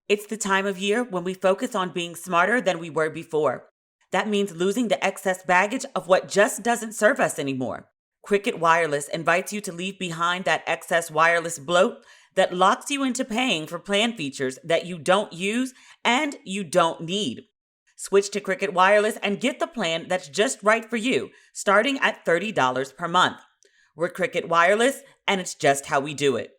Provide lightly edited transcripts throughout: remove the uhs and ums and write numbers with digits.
It's the time of year when we focus on being smarter than we were before. That means losing the excess baggage of what just doesn't serve us anymore. Cricket Wireless invites you to leave behind that excess wireless bloat that locks you into paying for plan features that you don't use and you don't need. Switch to Cricket Wireless and get the plan that's just right for you, starting at $30 per month. We're Cricket Wireless, and it's just how we do it.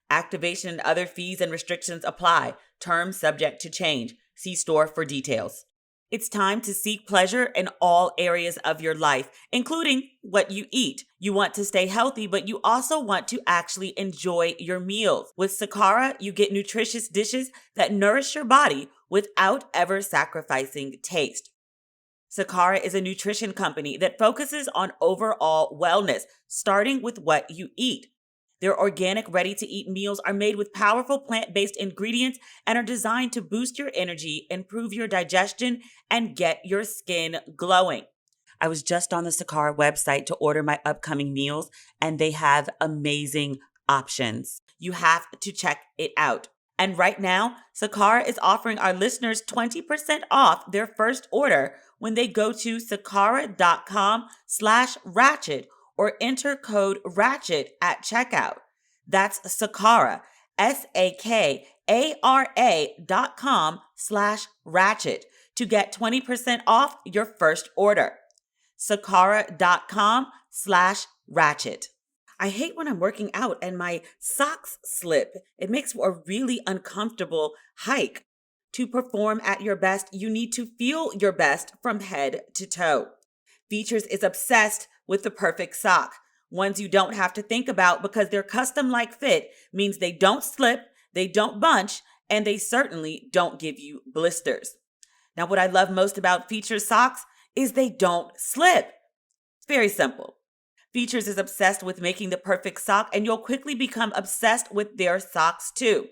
Activation and other fees and restrictions apply. Terms subject to change. See store for details. It's time to seek pleasure in all areas of your life, including what you eat. You want to stay healthy, but you also want to actually enjoy your meals. With Sakara, you get nutritious dishes that nourish your body without ever sacrificing taste. Sakara is a nutrition company that focuses on overall wellness, starting with what you eat. Their organic, ready-to-eat meals are made with powerful plant-based ingredients and are designed to boost your energy, improve your digestion, and get your skin glowing. I was just on the Sakara website to order my upcoming meals, and they have amazing options. You have to check it out. And right now, Sakara is offering our listeners 20% off their first order when they go to sakara.com/ratchet or enter code RATCHET at checkout. That's Sakara, SAKARA.com/ratchet to get 20% off your first order. Sakara.com/ratchet. I hate when I'm working out and my socks slip. It makes for a really uncomfortable hike. To perform at your best, you need to feel your best from head to toe. Feetures is obsessed with the perfect sock, ones you don't have to think about because their custom-like fit means they don't slip, they don't bunch, and they certainly don't give you blisters. Now, what I love most about Feetures socks is they don't slip. It's very simple. Feetures is obsessed with making the perfect sock, and you'll quickly become obsessed with their socks too.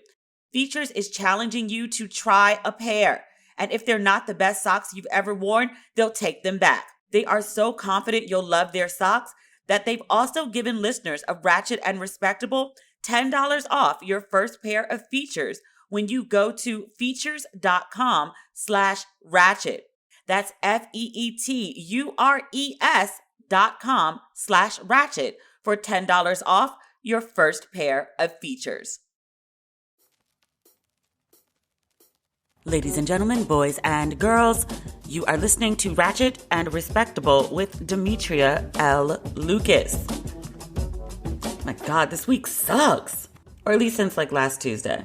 Feetures is challenging you to try a pair, and if they're not the best socks you've ever worn, they'll take them back. They are so confident you'll love their socks that they've also given listeners of Ratchet and Respectable $10 off your first pair of Feetures when you go to feetures.com/ratchet. That's FEETURES.com/ratchet for $10 off your first pair of Feetures. Ladies and gentlemen, boys and girls, you are listening to Ratchet and Respectable with Demetria L. Lucas. My God, this week sucks. Or at least since last Tuesday.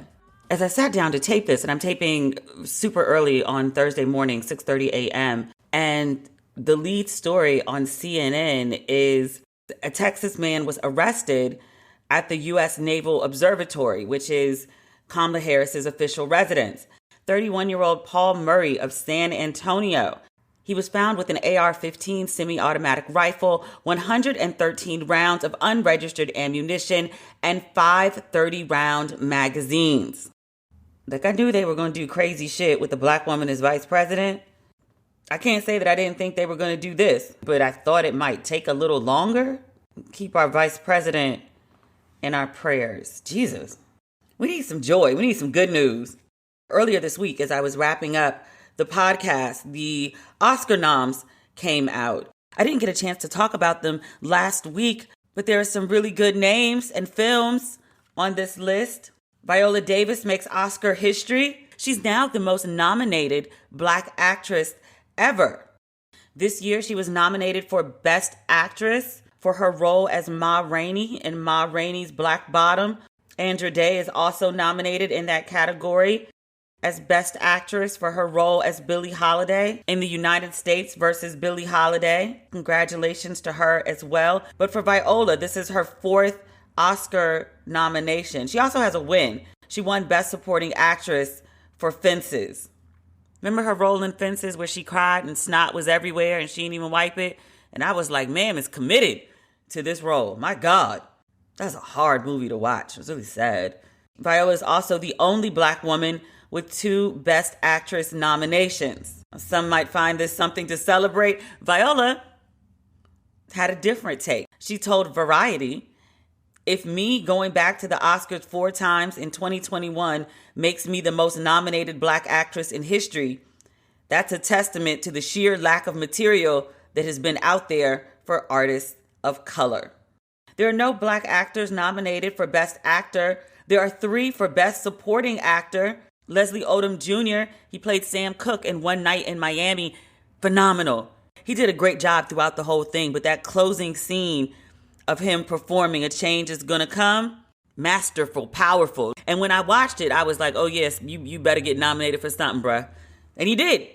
As I sat down to tape this, and I'm taping super early on Thursday morning, 6:30 a.m., and the lead story on CNN is a Texas man was arrested at the U.S. Naval Observatory, which is Kamala Harris's official residence. 31-year-old Paul Murray of San Antonio. He was found with an AR-15 semi-automatic rifle, 113 rounds of unregistered ammunition, and 5 30-round magazines. I knew they were going to do crazy shit with a black woman as vice president. I can't say that I didn't think they were going to do this, but I thought it might take a little longer. Keep our vice president in our prayers. Jesus. We need some joy. We need some good news. Earlier this week, as I was wrapping up the podcast, the Oscar noms came out. I didn't get a chance to talk about them last week, but there are some really good names and films on this list. Viola Davis makes Oscar history. She's now the most nominated Black actress ever. This year, she was nominated for Best Actress for her role as Ma Rainey in Ma Rainey's Black Bottom. Andra Day is also nominated in that category as Best Actress for her role as Billie Holiday in The United States versus Billie Holiday. Congratulations to her as well. But for Viola, this is her 4th Oscar nomination. She also has a win. She won Best Supporting Actress for Fences. Remember her role in Fences where she cried and snot was everywhere and she didn't even wipe it? And I was like, ma'am is committed to this role. My God. That's a hard movie to watch. It was really sad. Viola is also the only Black woman with 2 Best Actress nominations. Some might find this something to celebrate. Viola had a different take. She told Variety If me going back to the Oscars 4 times in 2021 makes me the most nominated Black actress in history, that's a testament to the sheer lack of material that has been out there for artists of color. There are no Black actors nominated for Best Actor. There are 3 for Best Supporting Actor. Leslie Odom Jr., he played Sam Cooke in One Night in Miami. Phenomenal. He did a great job throughout the whole thing, but that closing scene of him performing A Change Is Gonna Come, masterful, powerful. And when I watched it, I was like, oh yes, you better get nominated for something, bruh. And he did.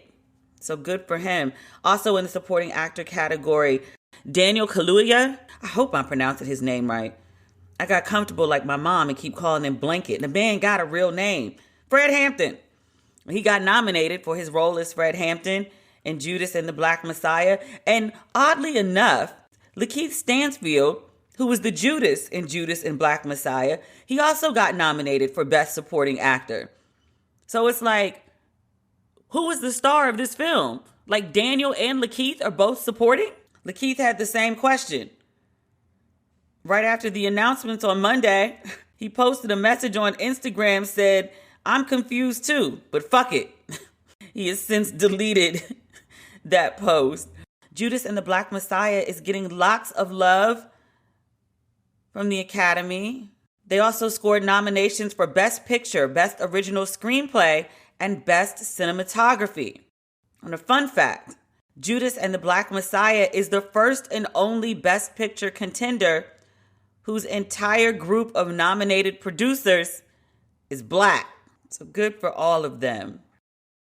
So good for him. Also in the supporting actor category, Daniel Kaluuya. I hope I'm pronouncing his name right. I got comfortable like my mom and keep calling him Blanket. The man got a real name. Fred Hampton. He got nominated for his role as Fred Hampton in Judas and the Black Messiah. And oddly enough, Lakeith Stanfield, who was the Judas in Judas and Black Messiah, he also got nominated for Best Supporting Actor. So it's like, who was the star of this film? Like Daniel and Lakeith are both supporting? Lakeith had the same question. Right after the announcements on Monday, he posted a message on Instagram, said, I'm confused too, but fuck it. He has since deleted that post. Judas and the Black Messiah is getting lots of love from the Academy. They also scored nominations for Best Picture, Best Original Screenplay, and Best Cinematography. And a fun fact, Judas and the Black Messiah is the first and only Best Picture contender whose entire group of nominated producers is Black. So good for all of them.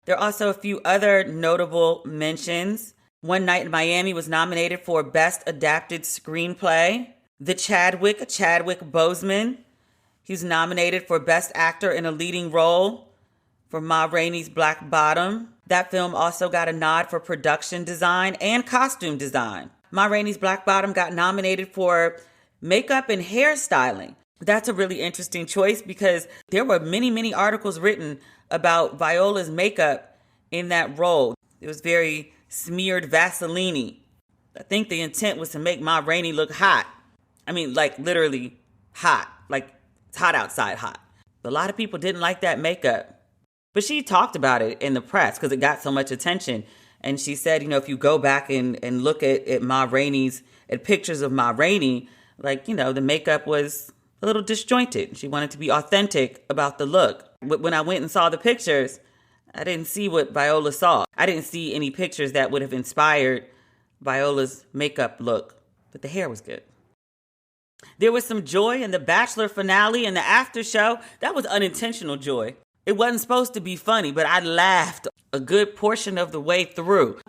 There are also a few other notable mentions. One Night in Miami was nominated for Best Adapted Screenplay. The Chadwick Boseman, he's nominated for Best Actor in a Leading Role for Ma Rainey's Black Bottom. That film also got a nod for production design and costume design. Ma Rainey's Black Bottom got nominated for makeup and hairstyling. That's a really interesting choice because there were many articles written about Viola's makeup in that role. It was very smeared Vaseline. I think the intent was to make Ma Rainey look hot. I mean, like literally hot. Like it's hot outside hot. But a lot of people didn't like that makeup. But she talked about it in the press because it got so much attention. And she said, if you go back and look at Ma Rainey's, at pictures of Ma Rainey, like, the makeup was a little disjointed. She wanted to be authentic about the look. When I went and saw the pictures, I didn't see what Viola saw. I didn't see any pictures that would have inspired Viola's makeup look. But the hair was good. There was some joy in the Bachelor finale and the after show. That was unintentional joy. It wasn't supposed to be funny, but I laughed a good portion of the way through.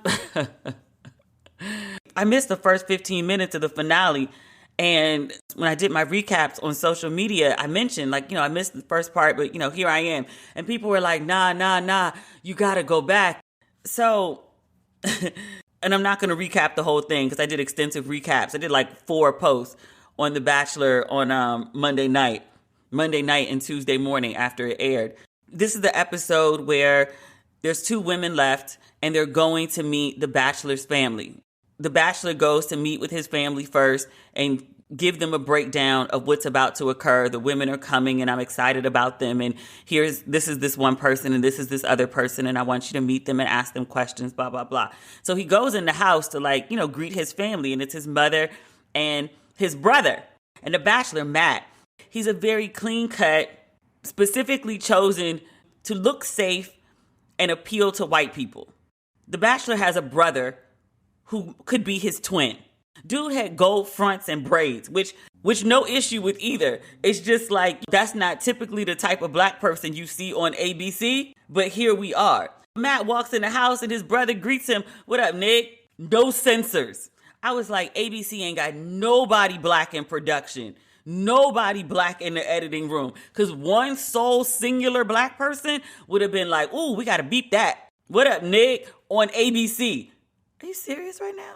I missed the first 15 minutes of the finale. And when I did my recaps on social media, I mentioned, I missed the first part, but, here I am. And people were like, nah, you got to go back. So, and I'm not going to recap the whole thing because I did extensive recaps. I did 4 posts on The Bachelor on Monday night and Tuesday morning after it aired. This is the episode where there's 2 women left and they're going to meet the Bachelor's family. The Bachelor goes to meet with his family first and give them a breakdown of what's about to occur. The women are coming and I'm excited about them. And this is this one person and this is this other person. And I want you to meet them and ask them questions, blah, blah, blah. So he goes in the house to greet his family, and it's his mother and his brother. And the Bachelor, Matt, he's a very clean cut, specifically chosen to look safe and appeal to white people. The Bachelor has a brother who could be his twin. Dude had gold fronts and braids, which no issue with either. It's just that's not typically the type of Black person you see on ABC, but here we are. Matt walks in the house and his brother greets him. What up, Nick? No censors. I was like, ABC ain't got nobody Black in production. Nobody Black in the editing room. Because one sole singular Black person would have been like, ooh, we got to beep that. What up, Nick? On ABC. Are you serious right now?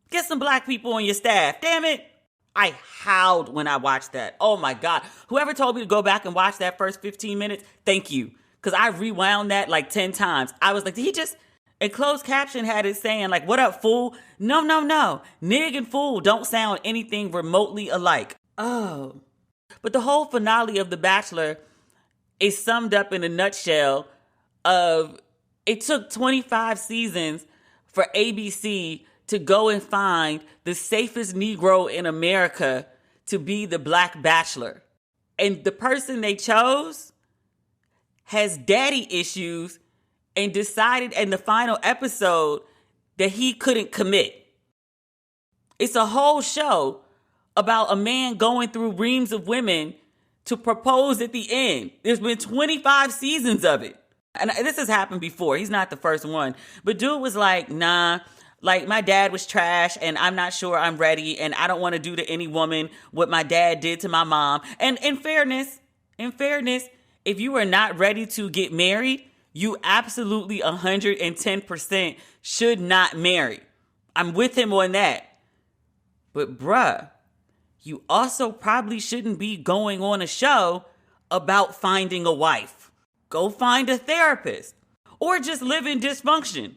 Get some Black people on your staff. Damn it. I howled when I watched that. Oh my God. Whoever told me to go back and watch that first 15 minutes, thank you. Because I rewound that 10 times. I was like, did he just... And closed caption had it saying what up, fool? No. Nig and fool don't sound anything remotely alike. Oh, But the whole finale of The Bachelor is summed up in a nutshell of it took 25 seasons for ABC to go and find the safest Negro in America to be the Black Bachelor. And the person they chose has daddy issues and decided in the final episode that he couldn't commit. It's a whole show about a man going through reams of women to propose at the end. There's been 25 seasons of it. And this has happened before. He's not the first one. But dude was like, nah, like my dad was trash and I'm not sure I'm ready and I don't want to do to any woman what my dad did to my mom. And in fairness, if you are not ready to get married, you absolutely 110% should not marry. I'm with him on that. But bruh, you also probably shouldn't be going on a show about finding a wife. Go find a therapist or just live in dysfunction.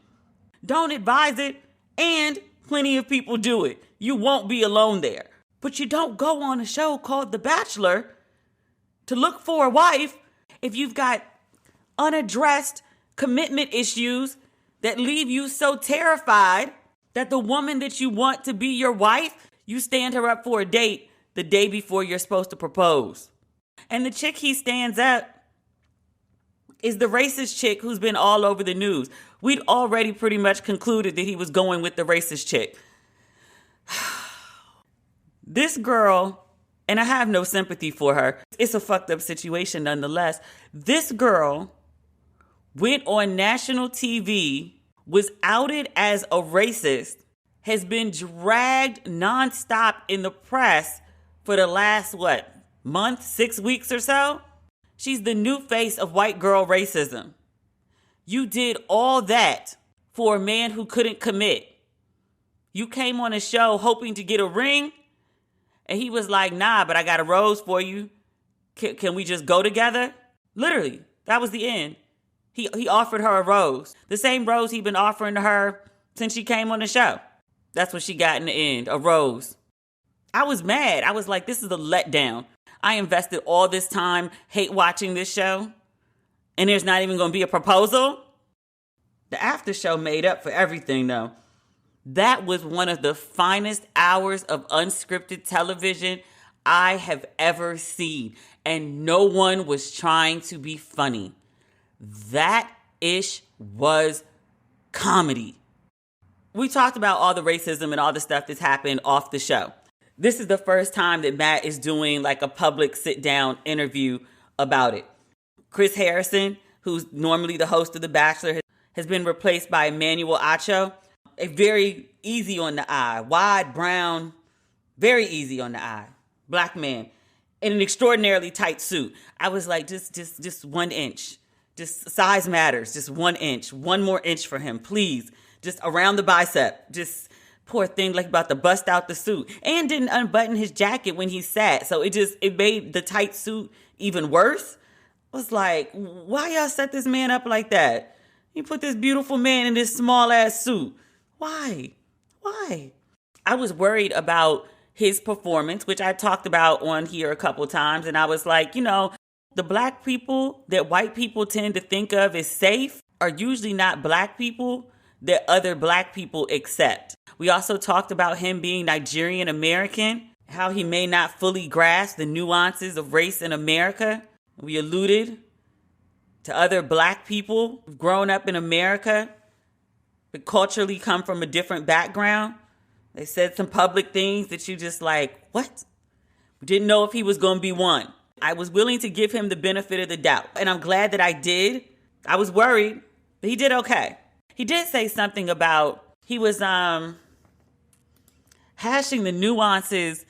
Don't advise it, and plenty of people do it. You won't be alone there. But you don't go on a show called The Bachelor to look for a wife if you've got unaddressed commitment issues that leave you so terrified that the woman that you want to be your wife, you stand her up for a date the day before you're supposed to propose. And the chick he stands up is the racist chick who's been all over the news. We'd already pretty much concluded that he was going with the racist chick. This girl, and I have no sympathy for her, it's a fucked up situation nonetheless. This girl went on national TV, was outed as a racist, has been dragged nonstop in the press for the last, month, 6 weeks or so? She's the new face of white girl racism. You did all that for a man who couldn't commit. You came on a show hoping to get a ring, and he was like, nah, but I got a rose for you. Can we just go together? Literally, that was the end. He offered her a rose. The same rose he'd been offering to her since she came on the show. That's what she got in the end, a rose. I was mad. I was like, this is a letdown. I invested all this time hate watching this show, and there's not even going to be a proposal? The after show made up for everything, though. That was one of the finest hours of unscripted television I have ever seen, and no one was trying to be funny. That ish was comedy. We talked about all the racism and all the stuff that's happened off the show. This is the first time that Matt is doing like a public sit-down interview about it. Chris Harrison, who's normally the host of The Bachelor, has been replaced by Emmanuel Acho. A very easy on the eye, wide, brown, very easy on the eye, black man in an extraordinarily tight suit. I was like, just 1 inch. Just size matters. Just 1 inch. 1 more inch for him, please. Just around the bicep. Just poor thing, like about to bust out the suit. And didn't unbutton his jacket when he sat. So it made the tight suit even worse. I was like, why y'all set this man up like that? You put this beautiful man in this small ass suit. Why? I was worried about his performance, which I talked about on here a couple times. And I was like, the black people that white people tend to think of as safe are usually not black people that other black people accept. We also talked about him being Nigerian American, how he may not fully grasp the nuances of race in America. We alluded to other black people who've grown up in America, but culturally come from a different background. They said some public things that you just like, what? We didn't know if he was going to be one. I was willing to give him the benefit of the doubt, and I'm glad that I did. I was worried, but he did okay. He did say something about, he was hashing the nuances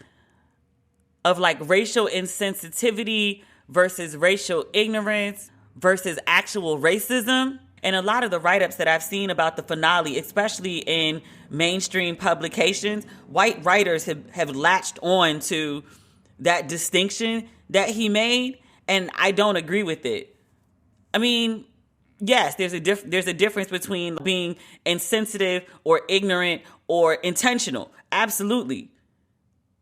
of like racial insensitivity versus racial ignorance versus actual racism. And a lot of the write-ups that I've seen about the finale, especially in mainstream publications, white writers have latched on to that distinction that he made, and I don't agree with it. I mean, yes, there's a difference between being insensitive or ignorant or intentional. Absolutely.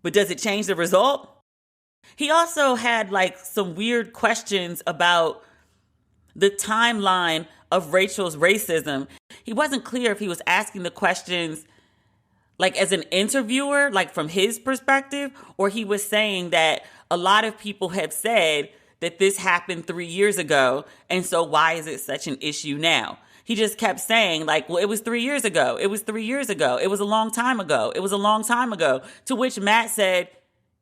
But does it change the result? He also had like some weird questions about the timeline of Rachel's racism. He wasn't clear if he was asking the questions like as an interviewer, like from his perspective, or he was saying that a lot of people have said that this happened 3 years ago, and so why is it such an issue now? He just kept saying like, well, it was 3 years ago. It was 3 years ago. It was a long time ago. It was a long time ago. To which Matt said,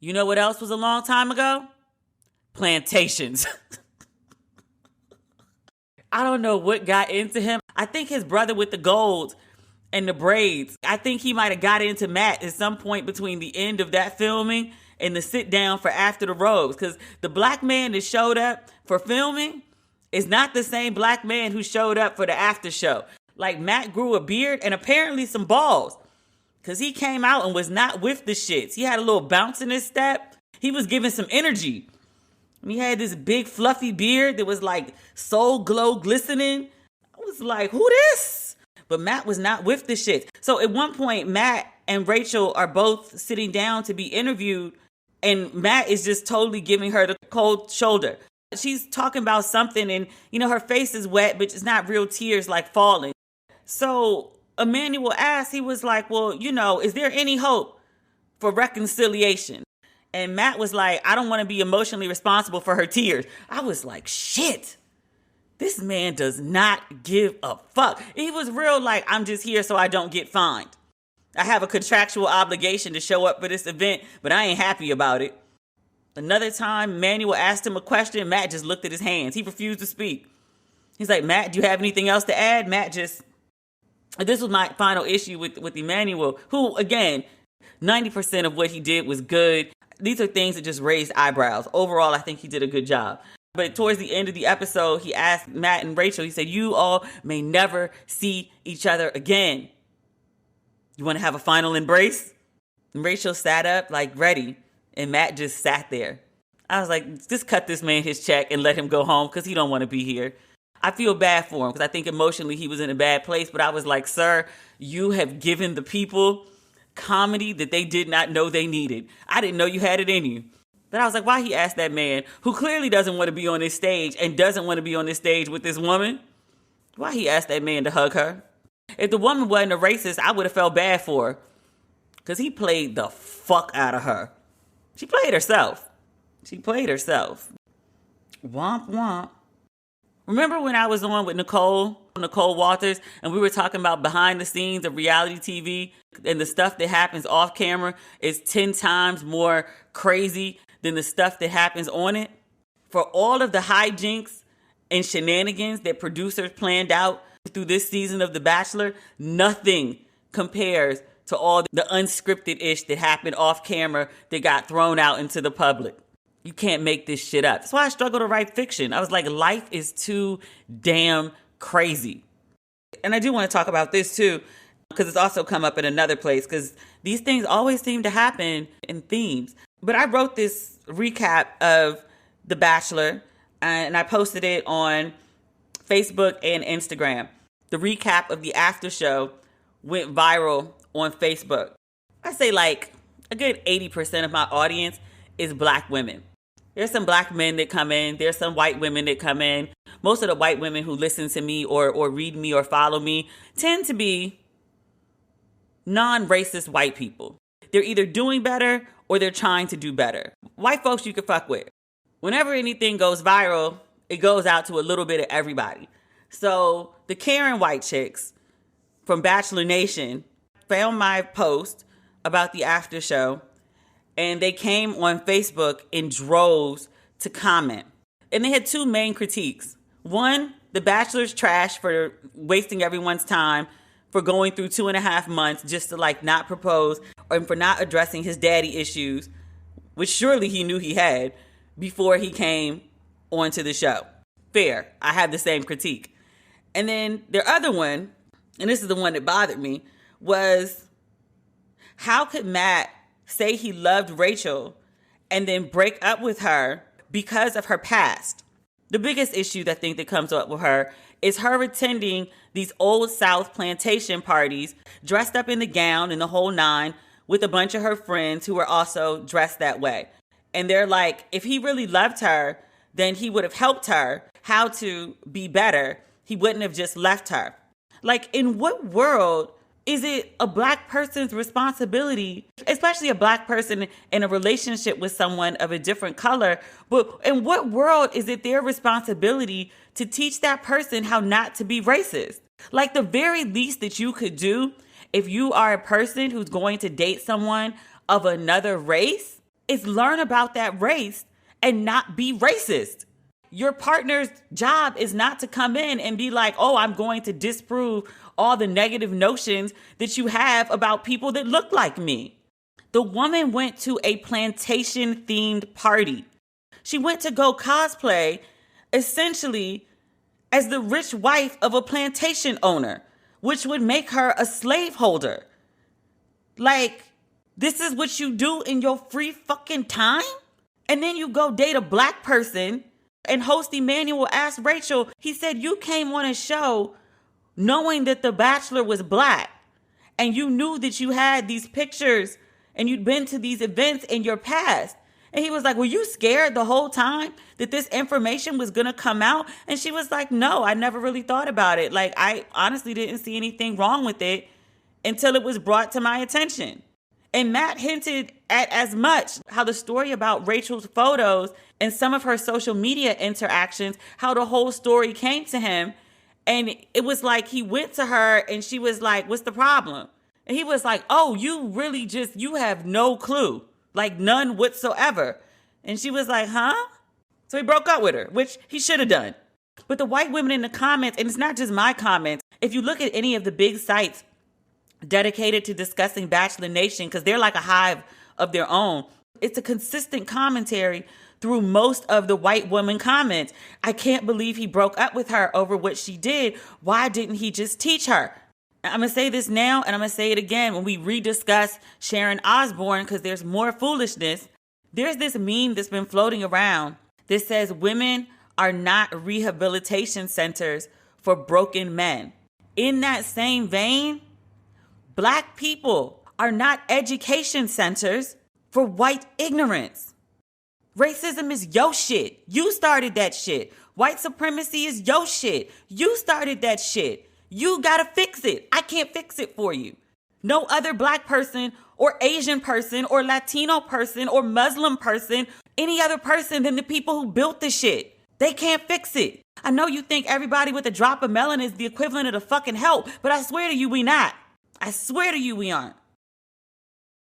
you know what else was a long time ago? Plantations. I don't know what got into him. I think his brother with the gold and the braids, I think he might have got into Matt at some point between the end of that filming and the sit down for After the Rose. Because the black man that showed up for filming is not the same black man who showed up for the after show. Like, Matt grew a beard and apparently some balls. Because he came out and was not with the shits. He had a little bounce in his step. He was giving some energy. And he had this big fluffy beard that was like soul glow glistening. I was like, who this? But Matt was not with the shit. So at one point, Matt and Rachel are both sitting down to be interviewed, and Matt is just totally giving her the cold shoulder. She's talking about something, and her face is wet, but it's not real tears like falling. So Emmanuel asked, he was like, well, is there any hope for reconciliation? And Matt was like, I don't want to be emotionally responsible for her tears. I was like, shit. This man does not give a fuck. He was real like, I'm just here so I don't get fined. I have a contractual obligation to show up for this event, but I ain't happy about it. Another time, Manuel asked him a question. Matt just looked at his hands. He refused to speak. He's like, Matt, do you have anything else to add? Matt just... This was my final issue with Emmanuel, who, again, 90% of what he did was good. These are things that just raised eyebrows. Overall, I think he did a good job. But towards the end of the episode, he asked Matt and Rachel, he said, you all may never see each other again. You want to have a final embrace? And Rachel sat up like ready, and Matt just sat there. I was like, just cut this man his check and let him go home because he don't want to be here. I feel bad for him because I think emotionally he was in a bad place, but I was like, sir, you have given the people comedy that they did not know they needed. I didn't know you had it in you. But I was like, why he asked that man who clearly doesn't want to be on this stage and doesn't want to be on this stage with this woman? Why he asked that man to hug her? If the woman wasn't a racist, I would have felt bad for her because he played the fuck out of her. She played herself. Womp womp. Remember when I was on with Nicole Walters, and we were talking about behind the scenes of reality TV, and the stuff that happens off camera is 10 times more crazy than the stuff that happens on it? For all of the hijinks and shenanigans that producers planned out through this season of The Bachelor, nothing compares to all the unscripted ish that happened off camera that got thrown out into the public. You can't make this shit up. That's why I struggle to write fiction. I was like, life is too damn crazy. And I do want to talk about this too, because it's also come up in another place, because these things always seem to happen in themes. But I wrote this recap of The Bachelor, and I posted it on Facebook and Instagram. The recap of the after show went viral on Facebook. I say like a good 80% of my audience is black women. There's some black men that come in. There's some white women that come in. Most of the white women who listen to me or read me or follow me tend to be non-racist white people. They're either doing better or they're trying to do better. White folks you can fuck with. Whenever anything goes viral, it goes out to a little bit of everybody. So the Karen white chicks from Bachelor Nation found my post about the after show, and they came on Facebook in droves to comment. And they had two main critiques. One, The Bachelor's trash for wasting everyone's time, for going through 2.5 months just to like not propose, or for not addressing his daddy issues, which surely he knew he had before he came onto the show. Fair. I had the same critique. And then their other one, and this is the one that bothered me, was how could Matt say he loved Rachel and then break up with her because of her past? The biggest issue that I think that comes up with her is her attending these old South plantation parties, dressed up in the gown and the whole nine, with a bunch of her friends who were also dressed that way. And they're like, if he really loved her, then he would have helped her how to be better. He wouldn't have just left her. Like, in what world is it a black person's responsibility, especially a black person in a relationship with someone of a different color, but in what world is it their responsibility to teach that person how not to be racist? Like, the very least that you could do if you are a person who's going to date someone of another race is learn about that race and not be racist. Your partner's job is not to come in and be like, oh, I'm going to disprove all the negative notions that you have about people that look like me. The woman went to a plantation themed party. She went to go cosplay essentially as the rich wife of a plantation owner, which would make her a slaveholder. Like, this is what you do in your free fucking time? And then you go date a black person. And host Emmanuel asked Rachel, he said, you came on a show knowing that The Bachelor was black. And you knew that you had these pictures and you'd been to these events in your past. And he was like, were you scared the whole time that this information was going to come out? And she was like, no, I never really thought about it. Like, I honestly didn't see anything wrong with it until it was brought to my attention. And Matt hinted at as much, how the story about Rachel's photos and some of her social media interactions, how the whole story came to him. And it was like he went to her and she was like, what's the problem? And he was like, oh, you have no clue, like none whatsoever. And she was like, huh? So he broke up with her, which he should have done. But the white women in the comments, and it's not just my comments, if you look at any of the big sites dedicated to discussing Bachelor Nation, because they're like a hive of their own, it's a consistent commentary through most of the white woman comments. I can't believe he broke up with her over what she did. Why didn't he just teach her? I'm going to say this now, and I'm going to say it again when we rediscuss Sharon Osbourne, because there's more foolishness. There's this meme that's been floating around that says women are not rehabilitation centers for broken men. In that same vein, black people are not education centers for white ignorance. Racism is your shit. You started that shit. White supremacy is your shit. You started that shit. You gotta fix it. I can't fix it for you. No other black person or Asian person or Latino person or Muslim person, any other person than the people who built the shit. They can't fix it. I know you think everybody with a drop of melanin is the equivalent of the fucking help, but I swear to you we not. I swear to you we aren't.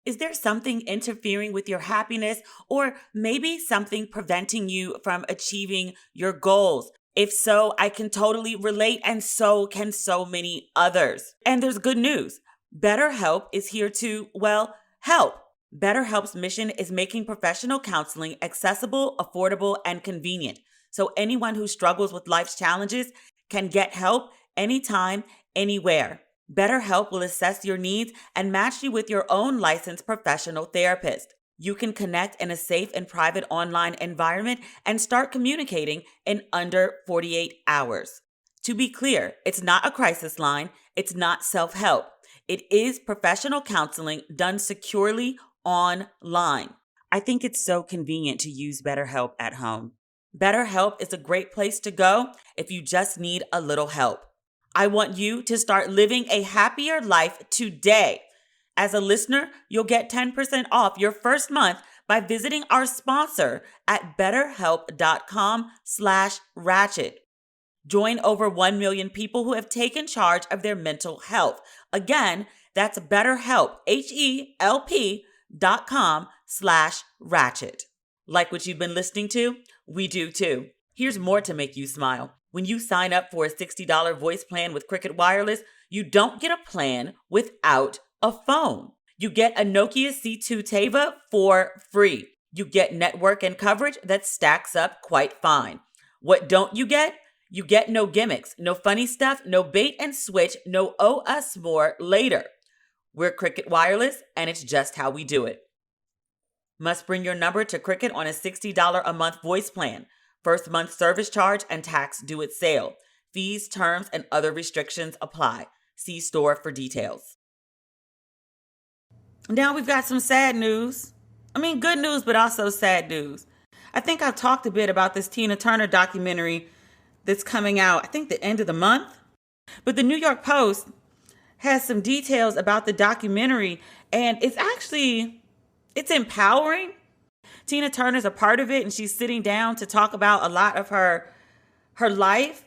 Is there something interfering with your happiness, or maybe something preventing you from achieving your goals? If so, I can totally relate, and so can so many others. And there's good news. BetterHelp is here to, well, help. BetterHelp's mission is making professional counseling accessible, affordable, and convenient, so anyone who struggles with life's challenges can get help anytime, anywhere. BetterHelp will assess your needs and match you with your own licensed professional therapist. You can connect in a safe and private online environment and start communicating in under 48 hours. To be clear, it's not a crisis line. It's not self-help. It is professional counseling done securely online. I think it's so convenient to use BetterHelp at home. BetterHelp is a great place to go if you just need a little help. I want you to start living a happier life today. As a listener, you'll get 10% off your first month by visiting our sponsor at betterhelp.com/ratchet. Join over 1 million people who have taken charge of their mental health. Again, that's BetterHelp, HELP.com/ratchet. Like what you've been listening to? We do too. Here's more to make you smile. When you sign up for a $60 voice plan with Cricket Wireless, you don't get a plan without a phone. You get a Nokia C2 Teva for free. You get network and coverage that stacks up quite fine. What don't you get? You get no gimmicks, no funny stuff, no bait and switch, no owe us more later. We're Cricket Wireless, and it's just how we do it. Must bring your number to Cricket on a $60 a month voice plan. First month service charge and tax due at sale. Fees, terms, and other restrictions apply. See store for details. Now we've got some sad news. I mean, good news, but also sad news. I think I've talked a bit about this Tina Turner documentary that's coming out, I think the end of the month. But the New York Post has some details about the documentary, and it's empowering. Tina Turner's a part of it, and she's sitting down to talk about a lot of her life.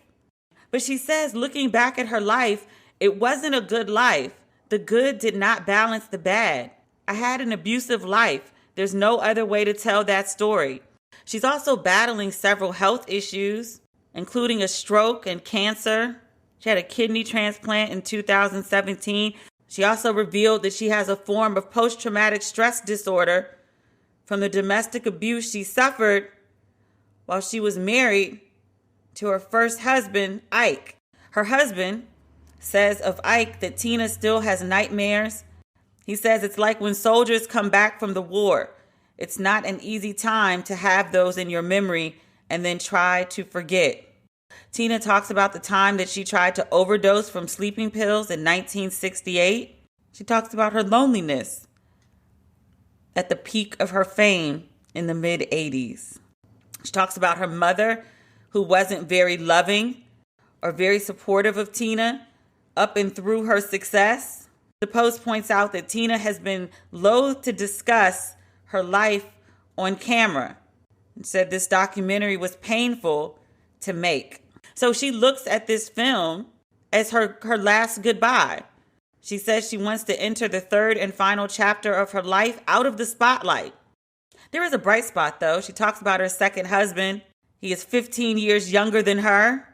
But she says, looking back at her life, it wasn't a good life. The good did not balance the bad. I had an abusive life. There's no other way to tell that story. She's also battling several health issues, including a stroke and cancer. She had a kidney transplant in 2017. She also revealed that she has a form of post-traumatic stress disorder from the domestic abuse she suffered while she was married to her first husband, Ike. Her husband says of Ike that Tina still has nightmares. He says it's like when soldiers come back from the war. It's not an easy time to have those in your memory and then try to forget. Tina talks about the time that she tried to overdose from sleeping pills in 1968. She talks about her loneliness at the peak of her fame in the mid-'80s. She talks about her mother, who wasn't very loving or very supportive of Tina up and through her success. The Post points out that Tina has been loath to discuss her life on camera and said this documentary was painful to make. So she looks at this film as her last goodbye. She says she wants to enter the third and final chapter of her life out of the spotlight. There is a bright spot, though. She talks about her second husband. He is 15 years younger than her.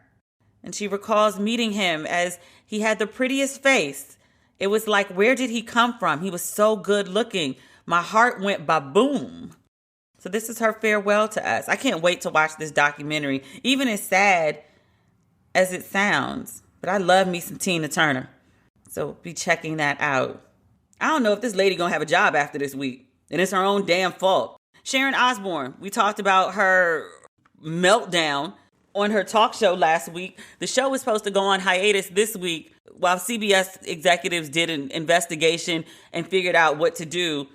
And she recalls meeting him as he had the prettiest face. It was like, where did he come from? He was so good looking. My heart went ba-boom. So this is her farewell to us. I can't wait to watch this documentary, even as sad as it sounds. But I love me some Tina Turner. So be checking that out. I don't know if this lady gonna have a job after this week. And it's her own damn fault. Sharon Osbourne, we talked about her meltdown on her talk show last week. The show was supposed to go on hiatus this week while CBS executives did an investigation and figured out what to do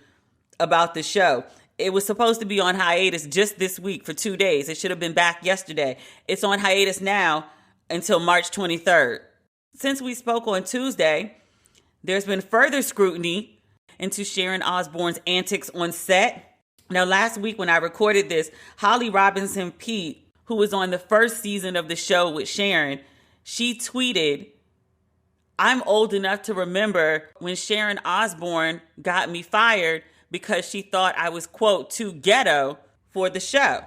about the show. It was supposed to be on hiatus just this week for 2 days. It should have been back yesterday. It's on hiatus now until March 23rd. Since we spoke on Tuesday, there's been further scrutiny into Sharon Osbourne's antics on set. Now, last week when I recorded this, Holly Robinson Peete, who was on the first season of the show with Sharon, she tweeted, "I'm old enough to remember when Sharon Osbourne got me fired because she thought I was, quote, too ghetto for the show."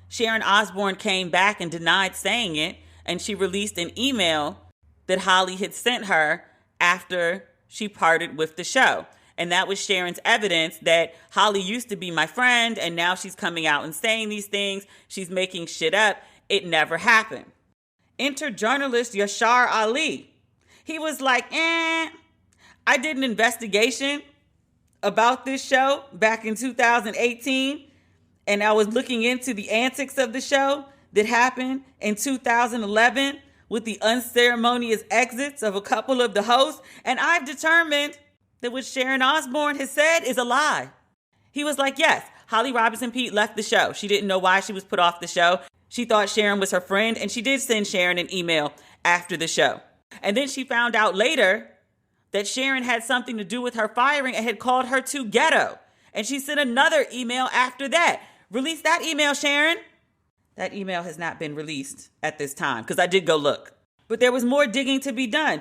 Sharon Osbourne came back and denied saying it, and she released an email that Holly had sent her after she parted with the show. And that was Sharon's evidence that Holly used to be my friend, and now she's coming out and saying these things. She's making shit up. It never happened. Enter journalist Yashar Ali. He was like, I did an investigation about this show back in 2018, and I was looking into the antics of the show that happened in 2011 with the unceremonious exits of a couple of the hosts, and I've determined that what Sharon Osbourne has said is a lie. He was like, yes, Holly Robinson Peete left the show. She didn't know why she was put off the show. She thought Sharon was her friend, and she did send Sharon an email after the show. And then she found out later that Sharon had something to do with her firing and had called her too ghetto. And she sent another email after that. Release that email, Sharon. That email has not been released at this time because I did go look. But there was more digging to be done.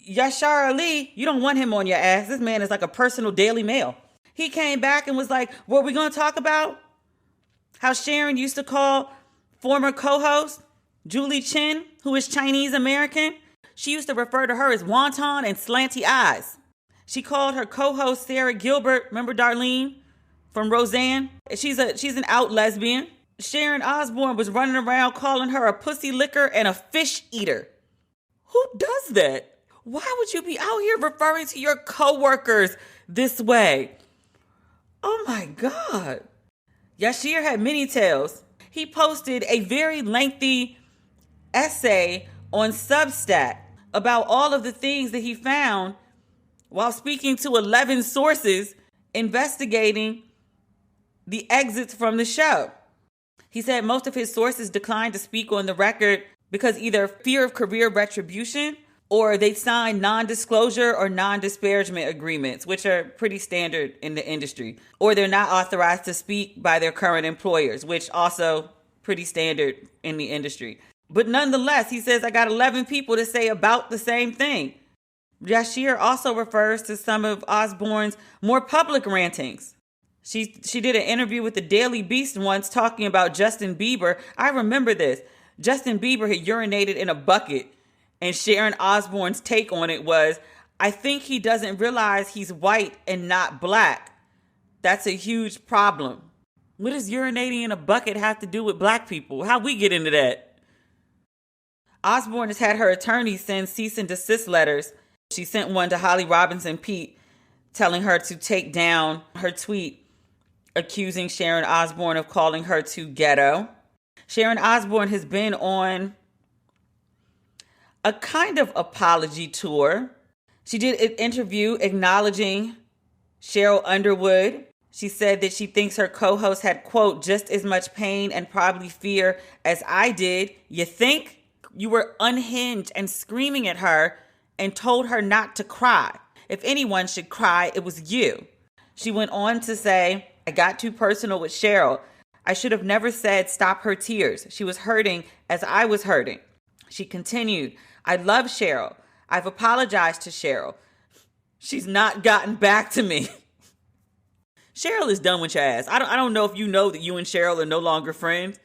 Yashar Ali, you don't want him on your ass. This man is like a personal Daily Mail. He came back and was like, what are we going to talk about? How Sharon used to call former co-host Julie Chen, who is Chinese American. She used to refer to her as wonton and slanty eyes. She called her co-host Sarah Gilbert, remember Darlene from Roseanne? She's an out lesbian. Sharon Osbourne was running around calling her a pussy licker and a fish eater. Who does that? Why would you be out here referring to your coworkers this way? Oh my God. Yashir had many tales. He posted a very lengthy essay on Substack about all of the things that he found while speaking to 11 sources investigating the exits from the show. He said most of his sources declined to speak on the record because either fear of career retribution or they signed non-disclosure or non-disparagement agreements, which are pretty standard in the industry, or they're not authorized to speak by their current employers, which also pretty standard in the industry. But nonetheless, he says, I got 11 people to say about the same thing. Yashir also refers to some of Osbourne's more public rantings. She did an interview with the Daily Beast once talking about Justin Bieber. I remember this. Justin Bieber had urinated in a bucket, and Sharon Osbourne's take on it was, I think he doesn't realize he's white and not black. That's a huge problem. What does urinating in a bucket have to do with black people? How'd we get into that? Osbourne has had her attorney send cease and desist letters. She sent one to Holly Robinson Peete telling her to take down her tweet accusing Sharon Osbourne of calling her too ghetto. Sharon Osbourne has been on a kind of apology tour. She did an interview acknowledging Cheryl Underwood. She said that she thinks her co-host had, quote, just as much pain and probably fear as I did. You think? You were unhinged and screaming at her and told her not to cry. If anyone should cry, it was you. She went on to say, I got too personal with Cheryl. I should have never said stop her tears. She was hurting as I was hurting. She continued, I love Cheryl. I've apologized to Cheryl. She's not gotten back to me. Cheryl is done with your ass. I don't know if you know that you and Cheryl are no longer friends.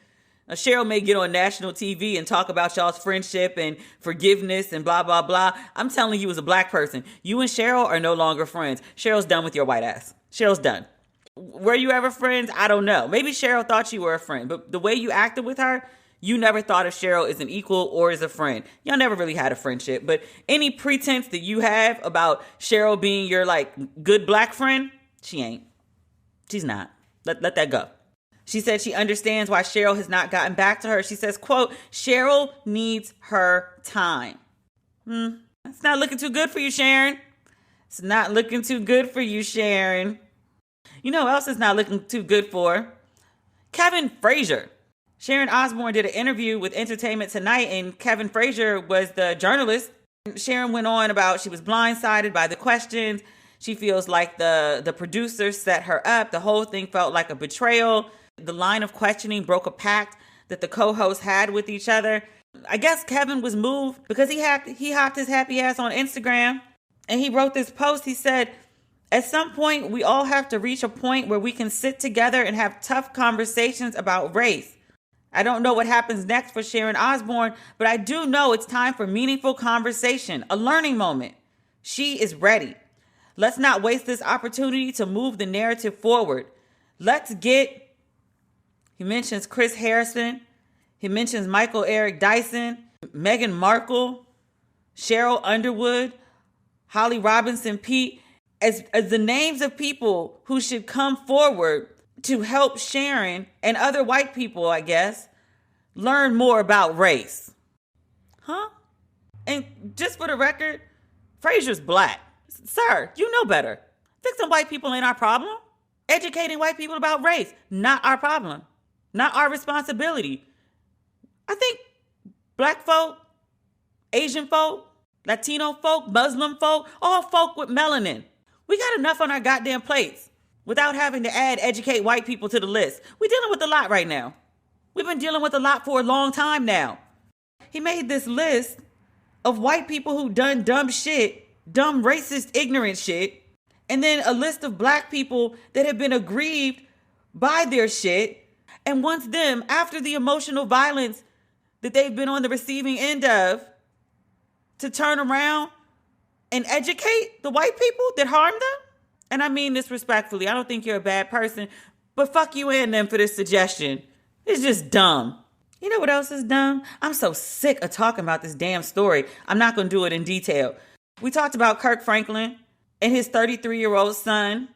Now, Cheryl may get on national TV and talk about y'all's friendship and forgiveness and blah, blah, blah. I'm telling you as a black person, you and Cheryl are no longer friends. Cheryl's done with your white ass. Cheryl's done. Were you ever friends? I don't know. Maybe Cheryl thought you were a friend, but the way you acted with her, you never thought of Cheryl as an equal or as a friend. Y'all never really had a friendship, but any pretense that you have about Cheryl being your like good black friend, she ain't. She's not. Let that go. She said she understands why Cheryl has not gotten back to her. She says, quote, Cheryl needs her time. It's not looking too good for you, Sharon. It's not looking too good for you, Sharon. You know who else is not looking too good for? Kevin Frazier. Sharon Osbourne did an interview with Entertainment Tonight, and Kevin Frazier was the journalist. Sharon went on about she was blindsided by the questions. She feels like the producer set her up. The whole thing felt like a betrayal. The line of questioning broke a pact that the co-hosts had with each other. I guess Kevin was moved because he hopped his happy ass on Instagram and he wrote this post. He said, at some point, we all have to reach a point where we can sit together and have tough conversations about race. I don't know what happens next for Sharon Osbourne, but I do know it's time for meaningful conversation, a learning moment. She is ready. Let's not waste this opportunity to move the narrative forward. He mentions Chris Harrison. He mentions Michael Eric Dyson, Meghan Markle, Cheryl Underwood, Holly Robinson Peete, as the names of people who should come forward to help Sharon and other white people, I guess, learn more about race. Huh? And just for the record, Frazier's black. Sir, you know better. Fixing white people ain't our problem. Educating white people about race, not our problem. Not our responsibility. I think black folk, Asian folk, Latino folk, Muslim folk, all folk with melanin. We got enough on our goddamn plates without having to add educate white people to the list. We're dealing with a lot right now. We've been dealing with a lot for a long time now. He made this list of white people who done dumb shit, dumb, racist, ignorant shit, and then a list of black people that have been aggrieved by their shit and wants them, after the emotional violence that they've been on the receiving end of, to turn around and educate the white people that harmed them. And I mean this respectfully. I don't think you're a bad person, but fuck you and them for this suggestion. It's just dumb. You know what else is dumb? I'm so sick of talking about this damn story. I'm not going to do it in detail. We talked about Kirk Franklin and his 33-year-old son.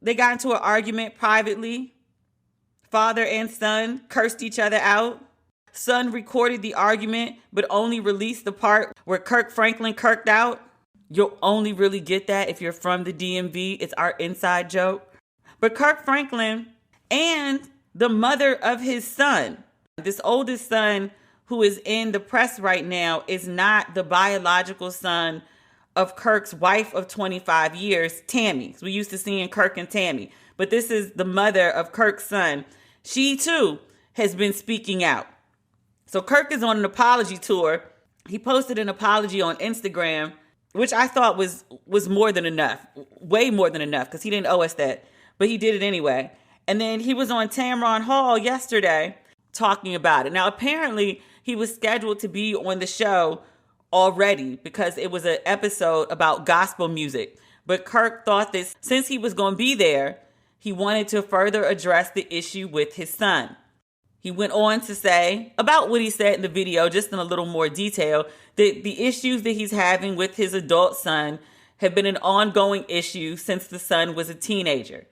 They got into an argument privately. Father and son cursed each other out. Son recorded the argument, but only released the part where Kirk Franklin kirked out. You'll only really get that if you're from the DMV. It's our inside joke. But Kirk Franklin and the mother of his son. This oldest son who is in the press right now is not the biological son of Kirk's wife of 25 years, Tammy. We used to seeing Kirk and Tammy, but this is the mother of Kirk's son. She too has been speaking out. So Kirk is on an apology tour. He posted an apology on Instagram, which I thought was more than enough, way more than enough, because he didn't owe us that, but he did it anyway. And then he was on Tamron Hall yesterday talking about it. Now, apparently, he was scheduled to be on the show already because it was an episode about gospel music. But Kirk thought that since he was going to be there, he wanted to further address the issue with his son. He went on to say about what he said in the video, just in a little more detail, that the issues that he's having with his adult son have been an ongoing issue since the son was a teenager.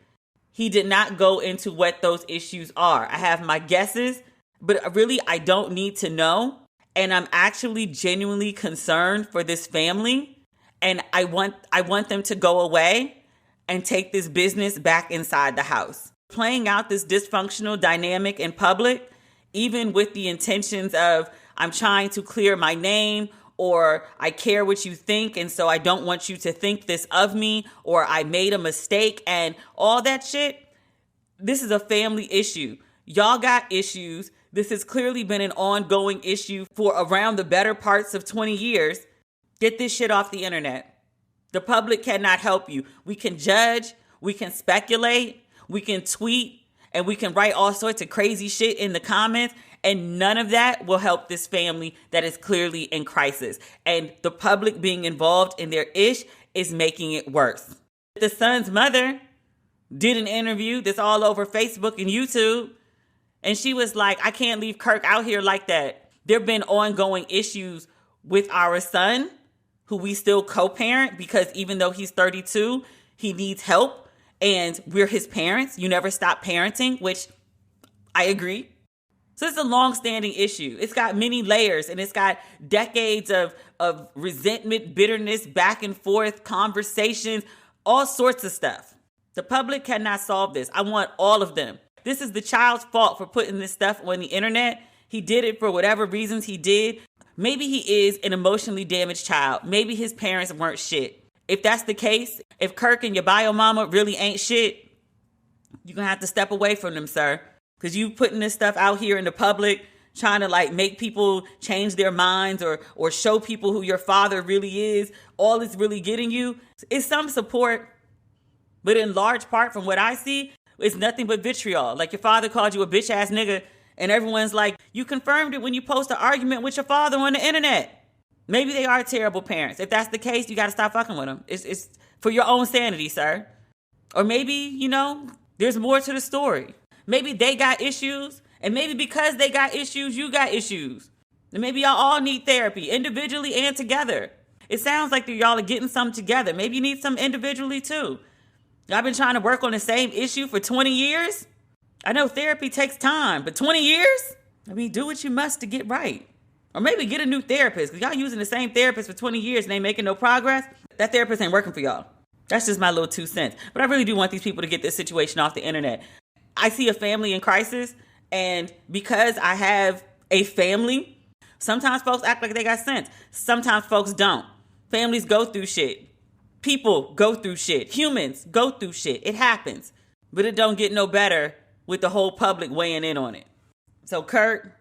He did not go into what those issues are. I have my guesses, but really I don't need to know. And I'm actually genuinely concerned for this family. And I want them to go away and take this business back inside the house. Playing out this dysfunctional dynamic in public, even with the intentions of I'm trying to clear my name, or I care what you think, and so I don't want you to think this of me, or I made a mistake, and all that shit. This is a family issue. Y'all got issues. This has clearly been an ongoing issue for around the better parts of 20 years. Get this shit off the internet. The public cannot help you. We can judge, we can speculate, we can tweet, and we can write all sorts of crazy shit in the comments, and none of that will help this family that is clearly in crisis. And the public being involved in their ish is making it worse. The son's mother did an interview that's all over Facebook and YouTube, and she was like, I can't leave Kirk out here like that. There have been ongoing issues with our son, who we still co-parent, because even though he's 32, he needs help. And we're his parents. You never stop parenting, which I agree. So it's a long-standing issue. It's got many layers, and it's got decades of resentment, bitterness, back and forth, conversations, all sorts of stuff. The public cannot solve this. I want all of them. This is the child's fault for putting this stuff on the internet. He did it for whatever reasons he did. Maybe he is an emotionally damaged child. Maybe his parents weren't shit. If that's the case, if Kirk and your bio mama really ain't shit, you're going to have to step away from them, sir. Because you putting this stuff out here in the public, trying to like make people change their minds or show people who your father really is, all it's really getting you is some support. But in large part, from what I see, it's nothing but vitriol. Like your father called you a bitch ass nigga, and everyone's like, you confirmed it when you post an argument with your father on the internet. Maybe they are terrible parents. If that's the case, you got to stop fucking with them. It's for your own sanity, sir. Or maybe, there's more to the story. Maybe they got issues, and maybe because they got issues, you got issues. And maybe y'all all need therapy, individually and together. It sounds like y'all are getting some together. Maybe you need some individually too. Y'all been trying to work on the same issue for 20 years? I know therapy takes time, but 20 years? Do what you must to get right. Or maybe get a new therapist, because y'all using the same therapist for 20 years and ain't making no progress. That therapist ain't working for y'all. That's just my little 2 cents. But I really do want these people to get this situation off the internet. I see a family in crisis, and because I have a family, sometimes folks act like they got sense. Sometimes folks don't. Families go through shit. People go through shit. Humans go through shit. It happens. But it don't get no better with the whole public weighing in on it. So Kurt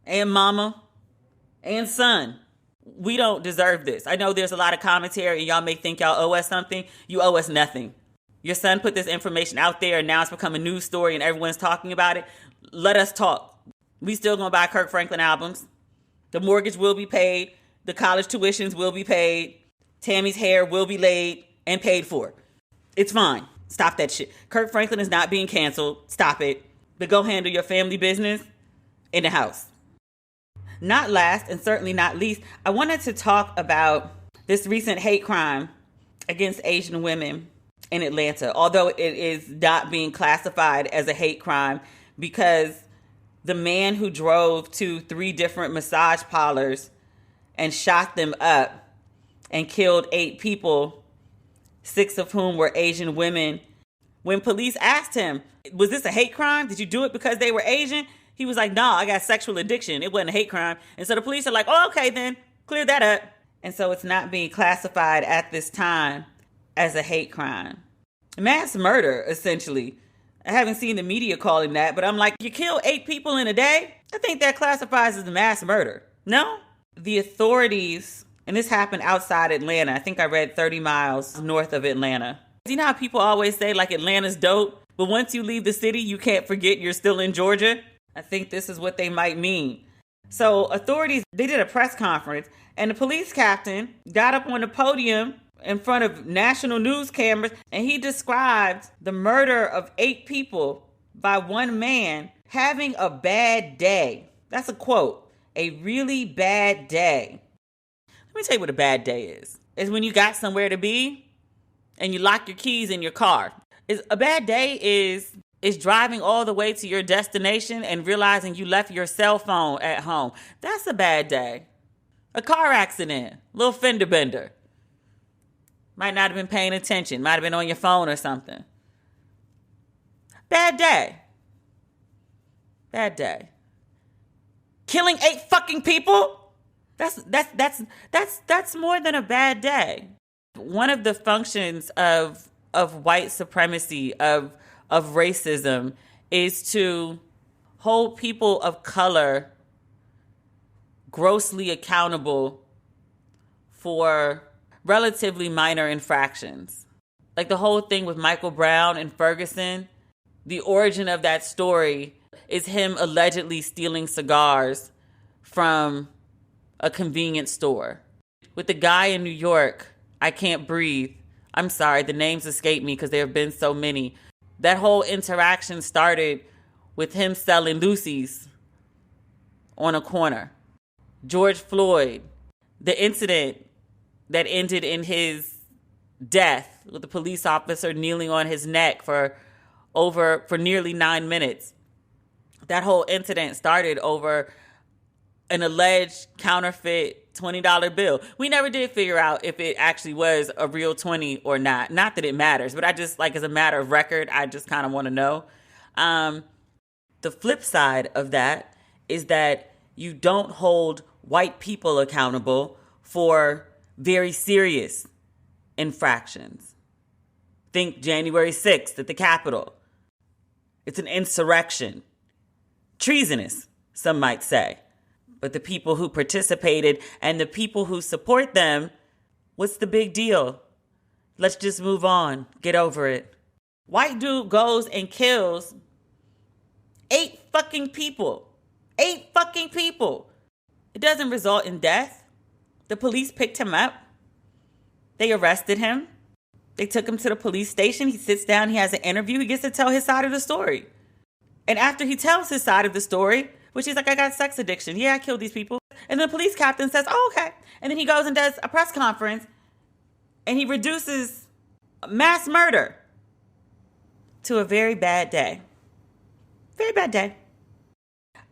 and mama and son, we don't deserve this. I know there's a lot of commentary and y'all may think y'all owe us something. You owe us nothing. Your son put this information out there and now it's become a news story and everyone's talking about it. Let us talk. We still gonna buy Kirk Franklin albums. The mortgage will be paid. The college tuitions will be paid. Tammy's hair will be laid and paid for. It's fine. Stop that shit. Kirk Franklin is not being canceled. Stop it. But go handle your family business in the house. Not last, and certainly not least, I wanted to talk about this recent hate crime against Asian women in Atlanta, although it is not being classified as a hate crime because the man who drove to 3 different massage parlors and shot them up and killed 8 people, 6 of whom were Asian women, When police asked him, was this a hate crime? Did you do it because they were Asian? He was like, no, I got sexual addiction. It wasn't a hate crime. And so the police are like, oh, okay, then clear that up. And so it's not being classified at this time as a hate crime. Mass murder, essentially. I haven't seen the media calling that, but I'm like, you kill 8 people in a day? I think that classifies as mass murder. No? The authorities, and this happened outside Atlanta. I think I read 30 miles north of Atlanta. You know how people always say, like, Atlanta's dope, but once you leave the city, you can't forget you're still in Georgia? I think this is what they might mean. So authorities, they did a press conference, and the police captain got up on the podium in front of national news cameras, and he described the murder of 8 people by one man having a bad day. That's a quote. A really bad day. Let me tell you what a bad day is. It's when you got somewhere to be and you lock your keys in your car. A bad day is driving all the way to your destination and realizing you left your cell phone at home. That's a bad day. A car accident, little fender bender. Might not have been paying attention. Might have been on your phone or something. Bad day. Bad day. Killing 8 fucking people? That's more than a bad day. One of the functions of white supremacy, of racism, is to hold people of color grossly accountable for relatively minor infractions. Like the whole thing with Michael Brown and Ferguson, the origin of that story is him allegedly stealing cigars from a convenience store. With the guy in New York, I Can't Breathe. I'm sorry, the names escape me because there have been so many. That whole interaction started with him selling Lucy's on a corner. George Floyd, the incident that ended in his death with the police officer kneeling on his neck for nearly 9 minutes. That whole incident started over an alleged counterfeit $20 bill. We never did figure out if it actually was a real 20 or not. Not that it matters, but I just, like, as a matter of record, I just kind of want to know. The flip side of that is that you don't hold white people accountable for very serious infractions. Think January 6th at the Capitol. It's an insurrection. Treasonous, some might say. But the people who participated and the people who support them, what's the big deal? Let's just move on. Get over it. White dude goes and kills 8 fucking people. 8 fucking people. It doesn't result in death. The police picked him up. They arrested him. They took him to the police station. He sits down. He has an interview. He gets to tell his side of the story. And after he tells his side of the story, which he's like, I got sex addiction. Yeah, I killed these people. And the police captain says, oh, okay. And then he goes and does a press conference and he reduces mass murder to a very bad day. Very bad day.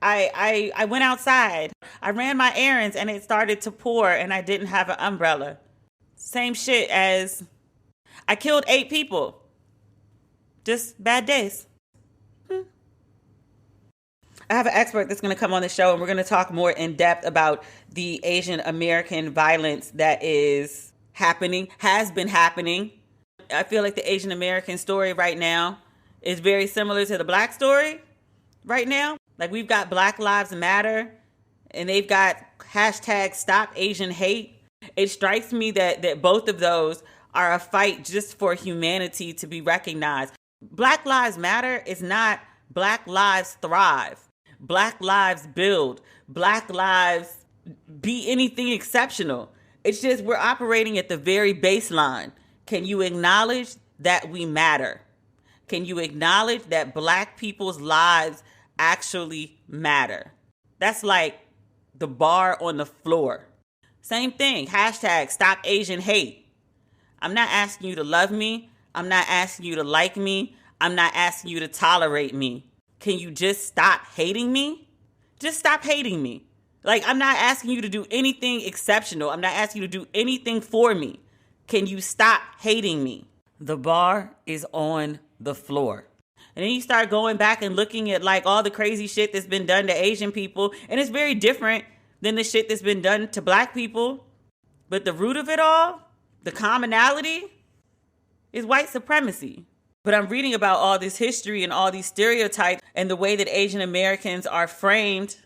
I went outside. I ran my errands and it started to pour and I didn't have an umbrella. Same shit as I killed 8 people. Just bad days. I have an expert that's going to come on the show and we're going to talk more in depth about the Asian American violence that is happening, has been happening. I feel like the Asian American story right now is very similar to the Black story right now. Like we've got Black Lives Matter and they've got hashtag Stop Asian Hate. It strikes me that both of those are a fight just for humanity to be recognized. Black Lives Matter is not Black Lives Thrive. Black lives build. Black lives be anything exceptional. It's just we're operating at the very baseline. Can you acknowledge that we matter? Can you acknowledge that Black people's lives actually matter? That's like the bar on the floor. Same thing. Hashtag Stop Asian Hate. I'm not asking you to love me. I'm not asking you to like me. I'm not asking you to tolerate me. Can you just stop hating me? Just stop hating me. Like, I'm not asking you to do anything exceptional. I'm not asking you to do anything for me. Can you stop hating me? The bar is on the floor. And then you start going back and looking at like all the crazy shit that's been done to Asian people. And it's very different than the shit that's been done to black people. But the root of it all, the commonality, is white supremacy. But I'm reading about all this history and all these stereotypes and the way that Asian Americans are framed,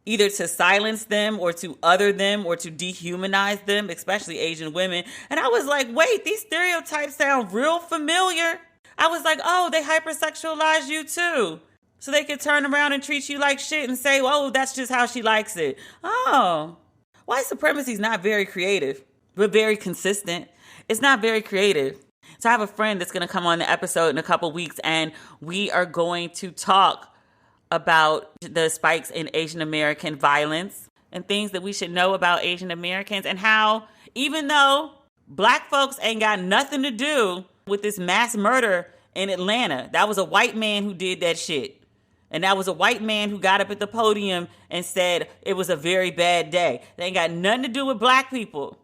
either to silence them or to other them or to dehumanize them, especially Asian women. And I was like, wait, these stereotypes sound real familiar. I was like, oh, they hypersexualize you too. So they could turn around and treat you like shit and say, oh, that's just how she likes it. Oh, white supremacy is not very creative, but very consistent. It's not very creative. So I have a friend that's going to come on the episode in a couple weeks, and we are going to talk about the spikes in Asian American violence and things that we should know about Asian Americans, and how even though black folks ain't got nothing to do with this mass murder in Atlanta, that was a white man who did that shit. And that was a white man who got up at the podium and said it was a very bad day. They ain't got nothing to do with black people.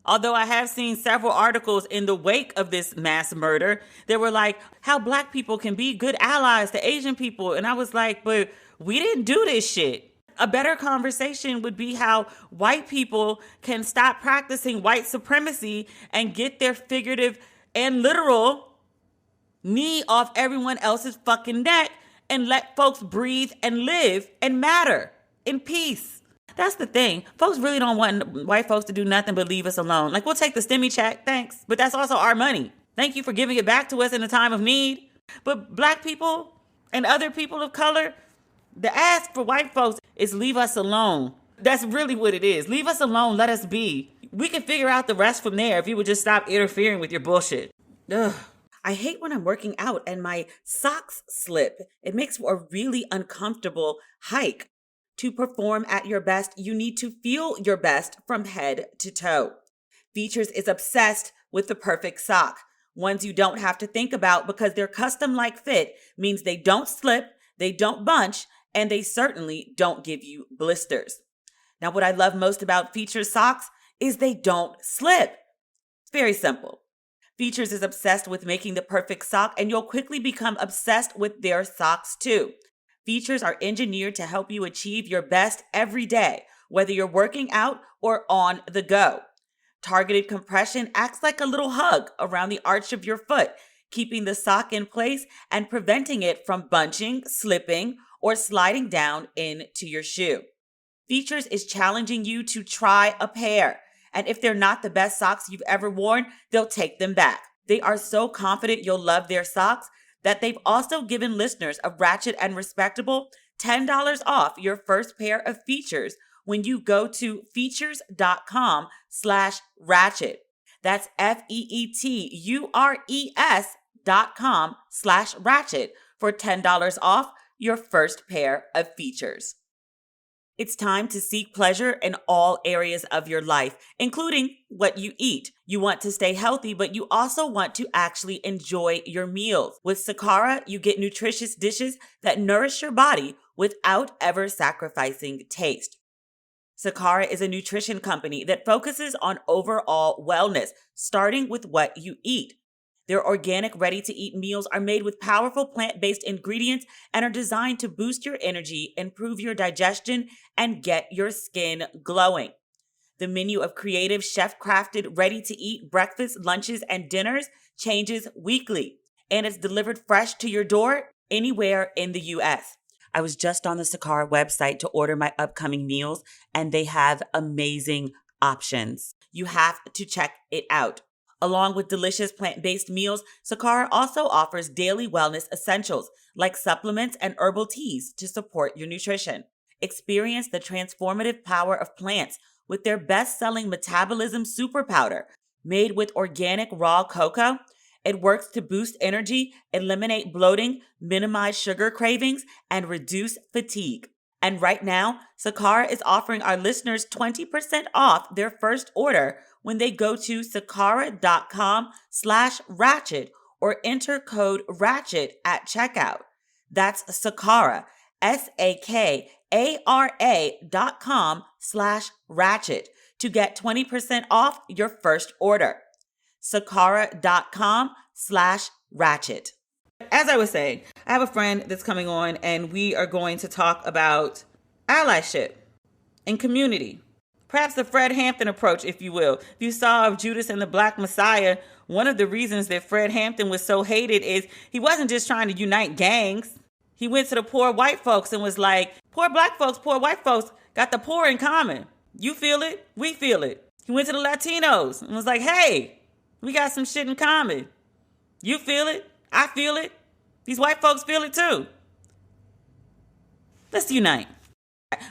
Although I have seen several articles in the wake of this mass murder that were like, how black people can be good allies to Asian people. And I was like, but we didn't do this shit. A better conversation would be how white people can stop practicing white supremacy and get their figurative and literal knee off everyone else's fucking neck and let folks breathe and live and matter in peace. That's the thing. Folks really don't want white folks to do nothing but leave us alone. Like, we'll take the STEMI check, thanks. But that's also our money. Thank you for giving it back to us in a time of need. But black people and other people of color, the ask for white folks is leave us alone. That's really what it is. Leave us alone. Let us be. We can figure out the rest from there if you would just stop interfering with your bullshit. Ugh. I hate when I'm working out and my socks slip. It makes for a really uncomfortable hike. To perform at your best, you need to feel your best from head to toe. Feetures is obsessed with the perfect sock. Ones you don't have to think about because their custom-like fit means they don't slip, they don't bunch, and they certainly don't give you blisters. Now, what I love most about Feetures socks is they don't slip. It's very simple. Feetures is obsessed with making the perfect sock, and you'll quickly become obsessed with their socks too. Feetures are engineered to help you achieve your best every day, whether you're working out or on the go. Targeted compression acts like a little hug around the arch of your foot, keeping the sock in place and preventing it from bunching, slipping, or sliding down into your shoe. Feetures is challenging you to try a pair, and if they're not the best socks you've ever worn, they'll take them back. They are so confident you'll love their socks that they've also given listeners of Ratchet and Respectable $10 off your first pair of Feetures when you go to feetures.com/ratchet. That's FEETURES.com/ratchet for $10 off your first pair of Feetures. It's time to seek pleasure in all areas of your life, including what you eat. You want to stay healthy, but you also want to actually enjoy your meals. With Sakara, you get nutritious dishes that nourish your body without ever sacrificing taste. Sakara is a nutrition company that focuses on overall wellness, starting with what you eat. Their organic, ready-to-eat meals are made with powerful plant-based ingredients and are designed to boost your energy, improve your digestion, and get your skin glowing. The menu of creative, chef-crafted, ready-to-eat breakfasts, lunches, and dinners changes weekly, and it's delivered fresh to your door anywhere in the U.S. I was just on the Sakara website to order my upcoming meals, and they have amazing options. You have to check it out. Along with delicious plant-based meals, Sakara also offers daily wellness essentials like supplements and herbal teas to support your nutrition. Experience the transformative power of plants with their best-selling Metabolism Super Powder, made with organic raw cocoa. It works to boost energy, eliminate bloating, minimize sugar cravings, and reduce fatigue. And right now, Sakara is offering our listeners 20% off their first order when they go to sakara.com/ratchet or enter code RATCHET at checkout. That's Sakara, SAKARA.com/ratchet to get 20% off your first order. Sakara.com/ratchet. As I was saying, I have a friend that's coming on, and we are going to talk about allyship and community. Perhaps the Fred Hampton approach, if you will. If you saw of Judas and the Black Messiah, one of the reasons that Fred Hampton was so hated is he wasn't just trying to unite gangs. He went to the poor white folks and was like, poor black folks, poor white folks got the poor in common. You feel it, we feel it. He went to the Latinos and was like, hey, we got some shit in common. You feel it, I feel it. These white folks feel it too. Let's unite.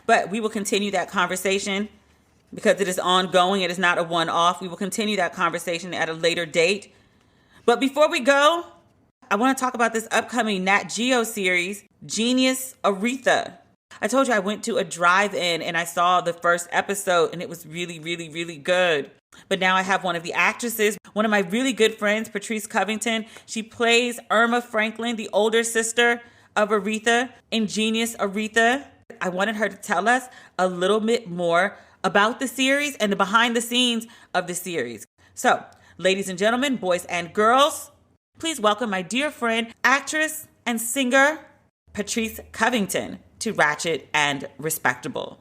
But we will continue that conversation because it is ongoing. It is not a one-off. We will continue that conversation at a later date. But before we go, I want to talk about this upcoming Nat Geo series, Genius Aretha. I told you I went to a drive-in and I saw the first episode and it was really, really, really good. But now I have one of the actresses, one of my really good friends, Patrice Covington. She plays Irma Franklin, the older sister of Aretha in Genius Aretha. I wanted her to tell us a little bit more about the series and the behind the scenes of the series. So, ladies and gentlemen, boys and girls, please welcome my dear friend, actress and singer, Patrice Covington to Ratchet and Respectable.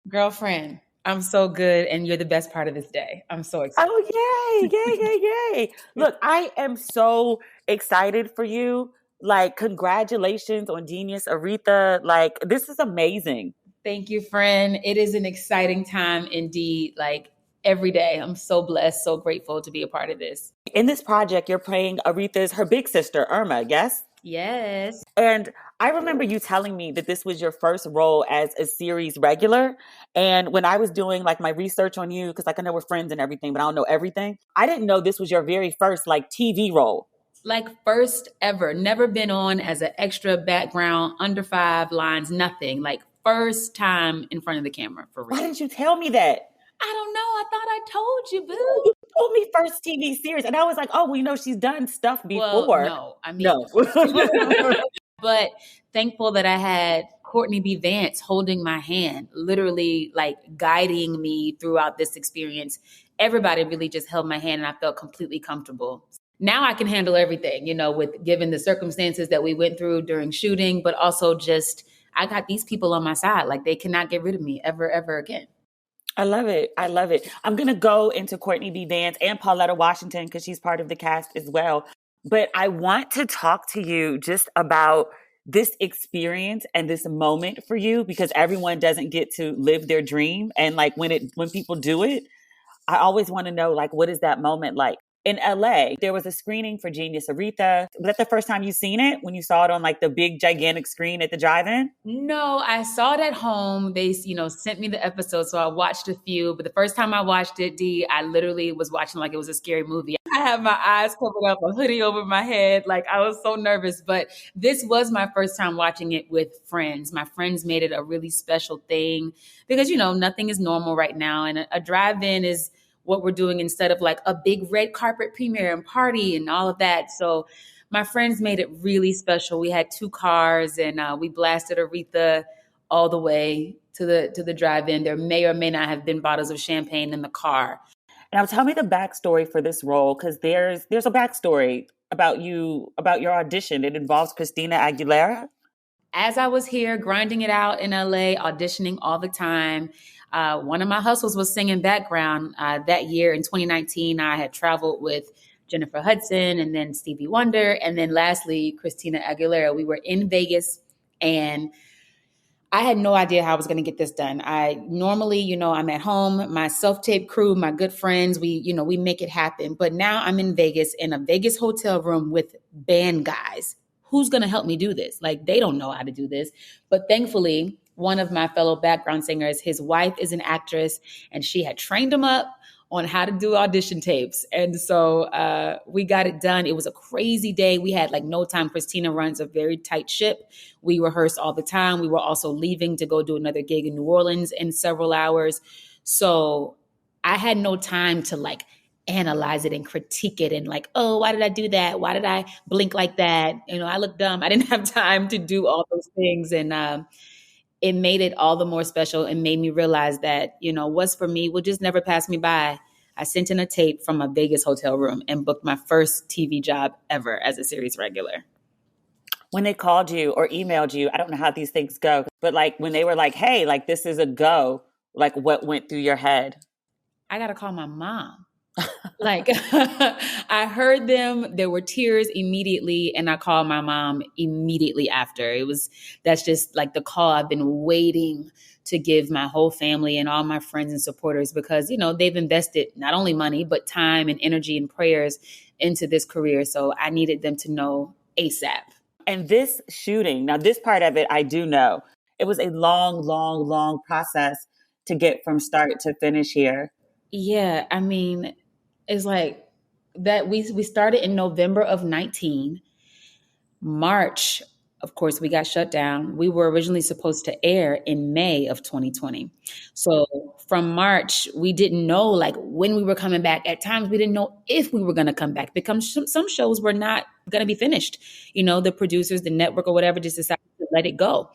Girlfriend, I'm so good, and you're the best part of this day. I'm so excited. Oh, yay. Look, I am so excited for you. Like, congratulations on Genius Aretha. Like, this is amazing. Thank you, friend. It is an exciting time indeed. Like, every day, I'm so blessed, so grateful to be a part of this. In this project, you're playing Aretha's, her big sister, Irma, yes? Yes. And I remember you telling me that this was your first role as a series regular. And when I was doing like my research on you, because like I know we're friends and everything, but I don't know everything. I didn't know this was your very first like TV role. Like first ever, never been on as an extra background, under 5 lines, nothing. Like first time in front of the camera, for real. Why didn't you tell me that? I don't know. I thought I told you, boo. You told me first TV series. And I was like, oh, well, you know, she's done stuff before. Well, no, I mean, no. But thankful that I had Courtney B. Vance holding my hand, literally like guiding me throughout this experience. Everybody really just held my hand and I felt completely comfortable. Now I can handle everything, you know, with given the circumstances that we went through during shooting, but also just, I got these people on my side. Like they cannot get rid of me ever, ever again. I love it. I'm going to go into Courtney B. Vance and Pauletta Washington because she's part of the cast as well. But I want to talk to you just about this experience and this moment for you because everyone doesn't get to live their dream. And like when people do it, I always want to know like, what is that moment like? In LA, there was a screening for Genius Aretha. Was that the first time you seen it? When you saw it on like the big gigantic screen at the drive-in? No, I saw it at home. They, sent me the episode. So I watched a few, but the first time I watched it, I literally was watching like it was a scary movie. I had my eyes covered up, a hoodie over my head. Like I was so nervous, but this was my first time watching it with friends. My friends made it a really special thing because, nothing is normal right now. And a drive-in is what we're doing instead of like a big red carpet premiere and party and all of that. So my friends made it really special. We had 2 cars and we blasted Aretha all the way to the drive-in. There may or may not have been bottles of champagne in the car. Now tell me the backstory for this role, because there's a backstory about your audition. It involves Christina Aguilera. As I was here grinding it out in LA, auditioning all the time, one of my hustles was singing background. That year in 2019, I had traveled with Jennifer Hudson and then Stevie Wonder. And then lastly, Christina Aguilera. We were in Vegas and I had no idea how I was going to get this done. I normally, I'm at home, my self-tape crew, my good friends, we make it happen. But now I'm in Vegas in a Vegas hotel room with band guys. Who's going to help me do this? Like, they don't know how to do this. But thankfully, one of my fellow background singers, his wife is an actress, and she had trained him up on how to do audition tapes. And so we got it done. It was a crazy day. We had like no time. Christina runs a very tight ship. We rehearsed all the time. We were also leaving to go do another gig in New Orleans in several hours. So I had no time to like analyze it and critique it and like, oh, why did I do that? Why did I blink like that? I look dumb. I didn't have time to do all those things. And it made it all the more special and made me realize that, what's for me will just never pass me by. I sent in a tape from a Vegas hotel room and booked my first TV job ever as a series regular. When they called you or emailed you, I don't know how these things go, but like when they were like, hey, like this is a go, like what went through your head? I got to call my mom. Like I heard them, there were tears immediately, and I called my mom immediately after. That's just like the call I've been waiting to give my whole family and all my friends and supporters, because, they've invested not only money, but time and energy and prayers into this career. So I needed them to know ASAP. And this shooting, now this part of it, I do know it was a long, long, long process to get from start to finish here. Yeah. I mean, it's like that we started in November of 19. March, of course, we got shut down. We were originally supposed to air in May of 2020. So from March, we didn't know like when we were coming back. At times, we didn't know if we were going to come back because some shows were not going to be finished. The producers, the network or whatever just decided to let it go.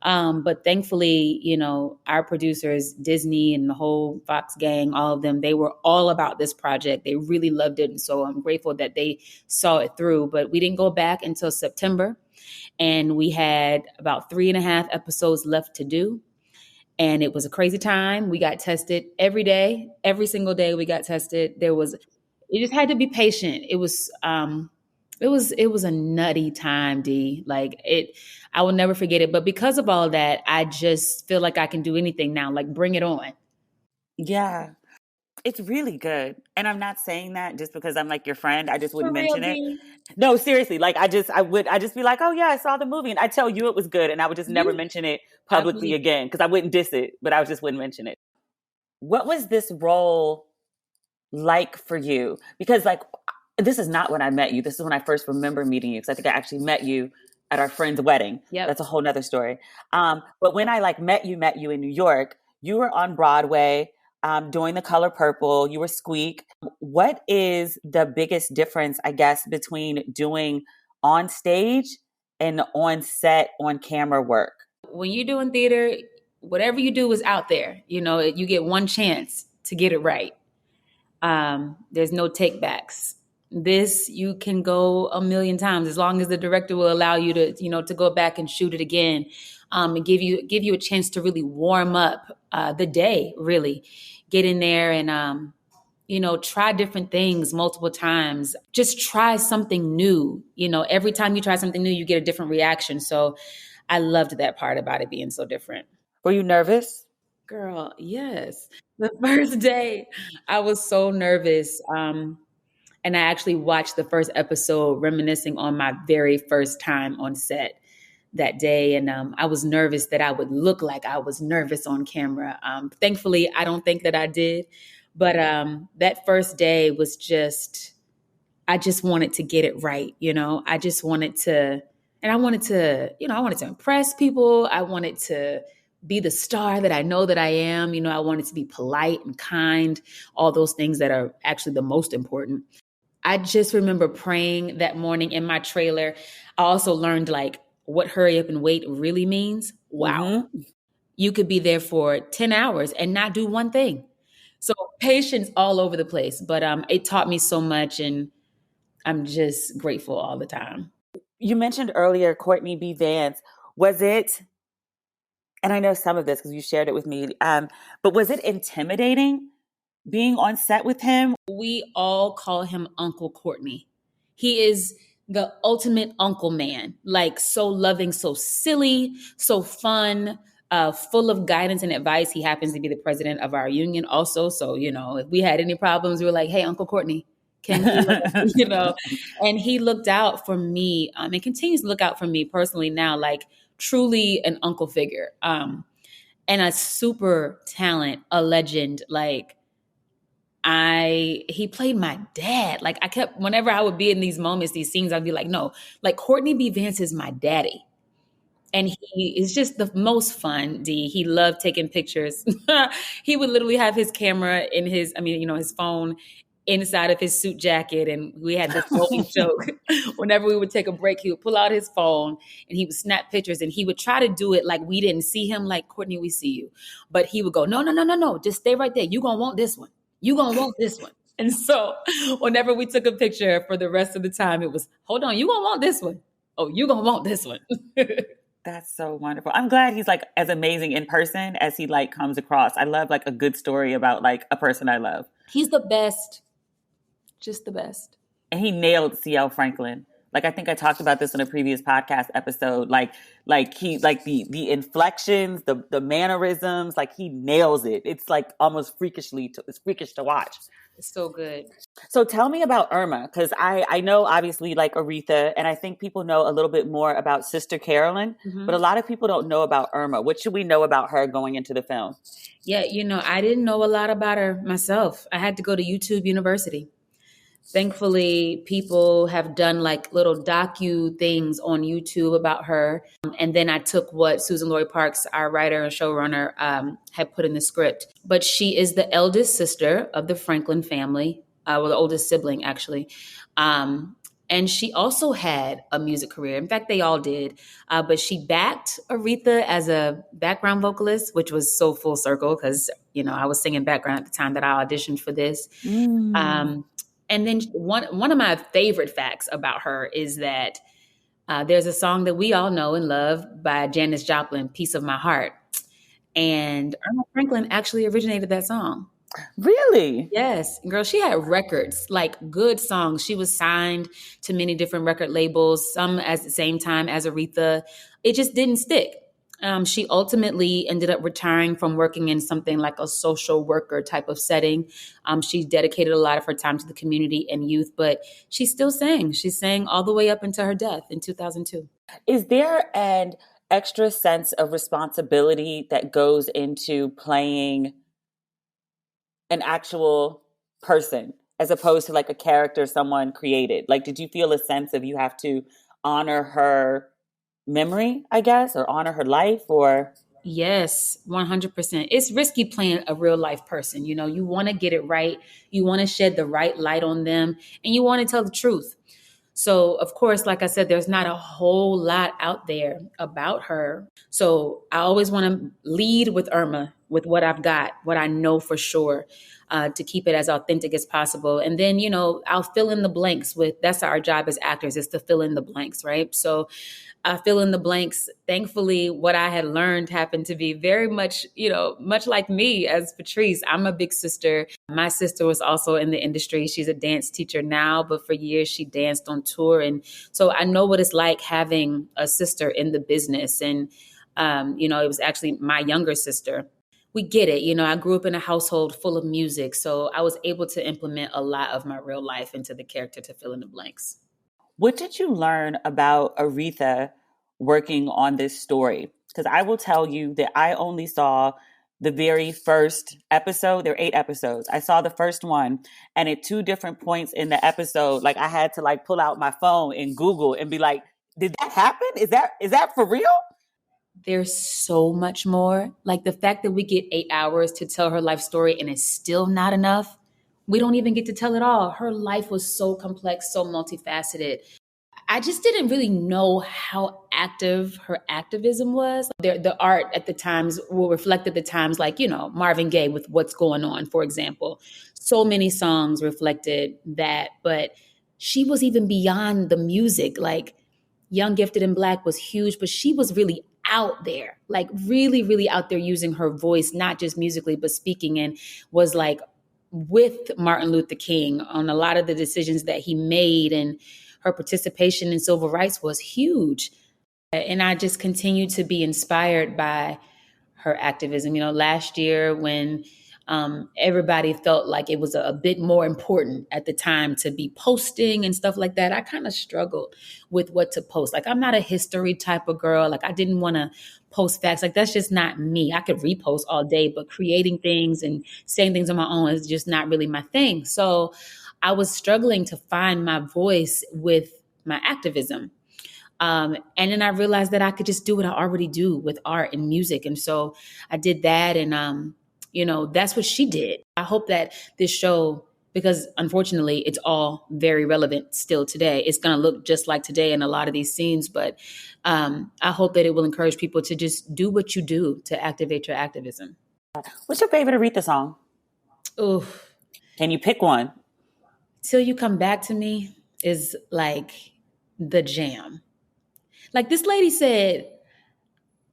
But thankfully, our producers, Disney and the whole Fox gang, all of them, they were all about this project. They really loved it. And so I'm grateful that they saw it through. But we didn't go back until September. And we had about 3.5 episodes left to do. And it was a crazy time. We got tested every day, every single day we got tested. You just had to be patient. It was a nutty time, D. I will never forget it. But because of all that, I just feel like I can do anything now. Like, bring it on. Yeah. It's really good. And I'm not saying that just because I'm like your friend. I just wouldn't mention it. No, seriously. Like I would just be like, oh yeah, I saw the movie. And I tell you it was good. And I would just never mention it publicly again because I wouldn't diss it, but I just wouldn't mention it. What was this role like for you? Because like, this is not when I met you. This is when I first remember meeting you. Because I think I actually met you at our friend's wedding. Yep. That's a whole nother story. But when I like met you in New York, you were on Broadway. Doing The Color Purple, you were Squeak. What is the biggest difference, I guess, between doing on stage and on set, on camera work? When you're doing theater, whatever you do is out there. You get one chance to get it right. There's no take backs. This, you can go a million times as long as the director will allow you to, to go back and shoot it again. And give you a chance to really warm up the day, really get in there and, try different things multiple times. Just try something new. Every time you try something new, you get a different reaction. So I loved that part about it being so different. Were you nervous? Girl, yes. The first day I was so nervous. And I actually watched the first episode reminiscing on my very first time on set that day. And I was nervous that I would look like I was nervous on camera. Thankfully, I don't think that I did. But that first day was I just wanted to get it right. I just wanted to, and I wanted to, I wanted to impress people. I wanted to be the star that I know that I am. I wanted to be polite and kind, all those things that are actually the most important. I just remember praying that morning in my trailer. I also learned what hurry up and wait really means. Wow. Mm-hmm. You could be there for 10 hours and not do one thing. So patience all over the place. But it taught me so much, and I'm just grateful all the time. You mentioned earlier Courtney B. Vance. Was it, and I know some of this because you shared it with me, but was it intimidating being on set with him? We all call him Uncle Courtney. He is the ultimate uncle man, so loving, so silly, so fun, full of guidance and advice. He happens to be the president of our union also. So, if we had any problems, we were like, hey, Uncle Courtney, can you, and he looked out for me and continues to look out for me personally now, truly an uncle figure, and a super talent, a legend. He played my dad. Whenever I would be in these moments, these scenes, I'd be like, no, Courtney B. Vance is my daddy. And he is just the most fun, D. He loved taking pictures. He would literally have his camera in his phone inside of his suit jacket. And we had this rolling joke. Whenever we would take a break, he would pull out his phone and he would snap pictures, and he would try to do it like we didn't see him, like, Courtney, we see you. But he would go, no, just stay right there. You're going to want this one. You're going to want this one. And so whenever we took a picture for the rest of the time, it was, hold on, you're going to want this one. oh, you're going to want this one. That's so wonderful. I'm glad he's like as amazing in person as he like comes across. I love like a good story about like a person I love. He's the best. Just the best. And he nailed CL Franklin. Like I think I talked about this in a previous podcast episode. Like he like the inflections, the mannerisms, like he nails it. It's like almost it's freakish to watch. It's so good. So tell me about Irma, because I know obviously like Aretha, and I think people know a little bit more about Sister Carolyn, but a lot of people don't know about Irma. What should we know about her going into the film? Yeah, I didn't know a lot about her myself. I had to go to YouTube University. Thankfully, people have done like little docu things on YouTube about her. And then I took what Susan Lori Parks, our writer and showrunner, had put in the script. But she is the eldest sister of the Franklin family, well, the oldest sibling, actually. And she also had a music career. In fact, they all did. But she backed Aretha as a background vocalist, which was so full circle because, I was singing background at the time that I auditioned for this. And then one of my favorite facts about her is that there's a song that we all know and love by Janis Joplin, Piece of My Heart. And Aretha Franklin actually originated that song. Really? Yes. Girl, she had records, like good songs. She was signed to many different record labels, some at the same time as Aretha. It just didn't stick. She ultimately ended up retiring from working in something like a social worker type of setting. She dedicated a lot of her time to the community and youth, but she still sang. She sang all the way up until her death in 2002. Is there an extra sense of responsibility that goes into playing an actual person as opposed to like a character someone created? Like, did you feel a sense of you have to honor her memory, I guess, or honor her life? Or Yes, 100%. It's risky playing a real life person. You want to get it right. You want to shed the right light on them and you want to tell the truth. So, of course, like I said, there's not a whole lot out there about her. So I always want to lead with Irma, with what I've got, what I know for sure, to keep it as authentic as possible. And then, I'll fill in the blanks that's our job as actors, is to fill in the blanks, right? So I fill in the blanks. Thankfully, what I had learned happened to be very much, much like me as Patrice. I'm a big sister. My sister was also in the industry. She's a dance teacher now, but for years she danced on tour. And so I know what it's like having a sister in the business. And, it was actually my younger sister. We get it. I grew up in a household full of music. So I was able to implement a lot of my real life into the character to fill in the blanks. what did you learn about Aretha working on this story? Because I will tell you that I only saw the very first episode. There are 8 episodes. I saw the first one, and at 2 different points in the episode, like I had to like pull out my phone and Google and be like, did that happen? Is that for real? There's so much more. Like the fact that we get 8 hours to tell her life story and it's still not enough. We don't even get to tell it all. Her life was so complex, so multifaceted. I just didn't really know how active her activism was. The art at the times will reflect at the times, like, Marvin Gaye with What's Going On, for example. So many songs reflected that, but she was even beyond the music. Like Young, Gifted, and Black was huge, but she was really out there, like really, really out there using her voice, not just musically, but speaking, and was like with Martin Luther King on a lot of the decisions that he made, and her participation in civil rights was huge. And I just continue to be inspired by her activism. Last year when everybody felt like it was a bit more important at the time to be posting and stuff like that, I kind of struggled with what to post. Like, I'm not a history type of girl. Like, I didn't want to post facts. Like, that's just not me. I could repost all day, but creating things and saying things on my own is just not really my thing. So I was struggling to find my voice with my activism. And then I realized that I could just do what I already do with art and music. And so I did that. And, that's what she did. I hope that this show, because unfortunately it's all very relevant still today, it's going to look just like today in a lot of these scenes. But I hope that it will encourage people to just do what you do to activate your activism. What's your favorite Aretha song? Oh, Can you pick one? Till You Come Back to Me is like the jam. Like this lady said,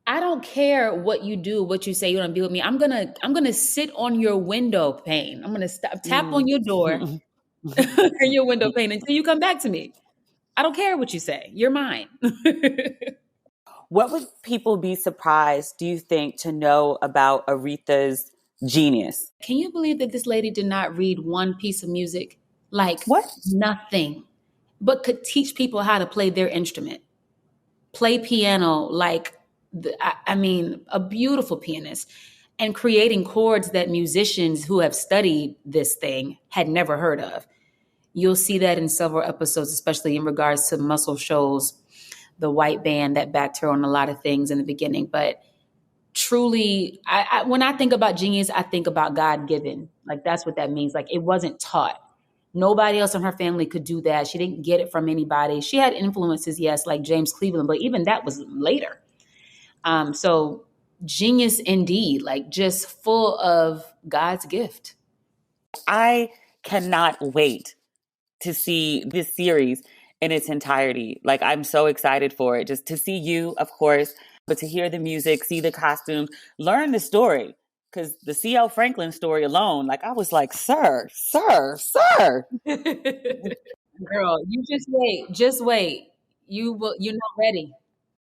I don't care what you do, what you say, you don't be with me. I'm gonna sit on your window pane. I'm gonna tap on your door and your window pane until you come back to me. I don't care what you say. You're mine. What would people be surprised, do you think, to know about Aretha's genius? Can you believe that this lady did not read one piece of music? Like What? nothing, but could teach people how to play their instrument, play piano, like, I mean, a beautiful pianist, and creating chords that musicians who have studied this thing had never heard of. You'll see that in several episodes, especially in regards to Muscle Shoals, the white band that backed her on a lot of things in the beginning. But truly, when I think about genius, I think about God-given. Like, that's what that means. Like, it wasn't taught. Nobody else in her family could do that. She didn't get it from anybody. She had influences, yes, like James Cleveland, but even that was later. So genius indeed, like just full of God's gift. I cannot wait to see this series in its entirety. Like, I'm so excited for it, just to see you, of course, but to hear the music, see the costumes, learn the story. Because the C.L. Franklin story alone, like, I was like, sir. Girl, you just wait. You're not ready.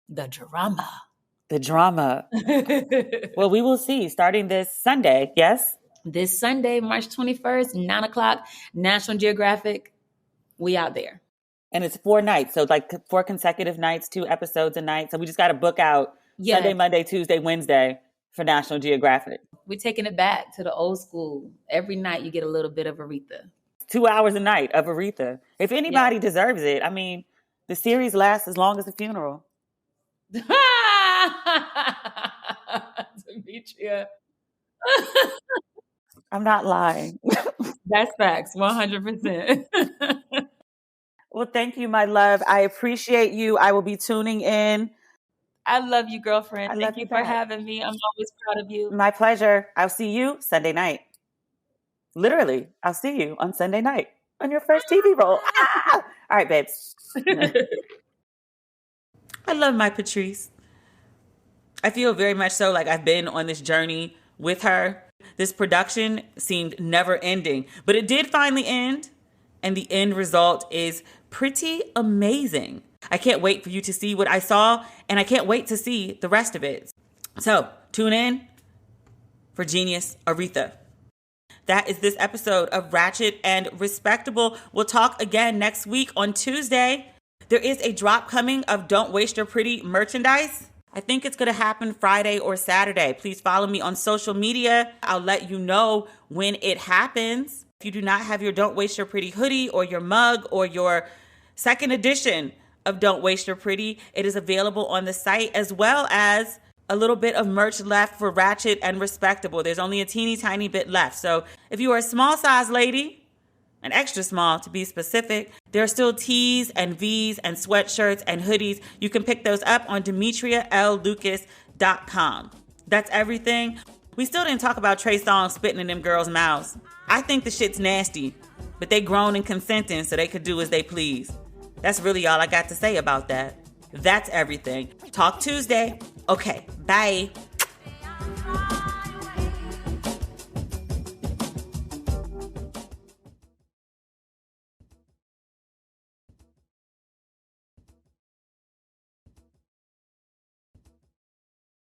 The drama. The drama. Well, we will see starting this Sunday, yes? This Sunday, March 21st, 9:00, National Geographic. We out there. And it's 4 nights. So like 4 consecutive nights, 2 episodes a night. So we just got to book out Sunday, Monday, Tuesday, Wednesday for National Geographic. We're taking it back to the old school. Every night you get a little bit of Aretha. 2 hours a night of Aretha. If anybody deserves it, I mean, the series lasts as long as the funeral. Demetria. I'm not lying. That's facts, 100%. Well, thank you, my love. I appreciate you. I will be tuning in. I love you, girlfriend. Thank you for having me. I'm always proud of you. My pleasure. I'll see you Sunday night. Literally, I'll see you on Sunday night on your first TV role. All right, babes. I love my Patrice. I feel very much so like I've been on this journey with her. This production seemed never ending, but it did finally end, and the end result is pretty amazing. I can't wait for you to see what I saw, and I can't wait to see the rest of it. So tune in for Genius Aretha. That is this episode of Ratchet and Respectable. We'll talk again next week on Tuesday. There is a drop coming of Don't Waste Your Pretty merchandise. I think it's going to happen Friday or Saturday. Please follow me on social media. I'll let you know when it happens. If you do not have your Don't Waste Your Pretty hoodie or your mug or your second edition of Don't Waste Your Pretty, it is available on the site, as well as a little bit of merch left for Ratchet and Respectable. There's only a teeny tiny bit left. So if you are a small size lady, an extra small to be specific, there are still tees and V's and sweatshirts and hoodies. You can pick those up on DemetriaLLucas.com. That's everything. We still didn't talk about Trey Songz spitting in them girls' mouths. I think the shit's nasty, but they grown and consenting so they could do as they please. That's really all I got to say about that. That's everything. Talk Tuesday. Okay, bye.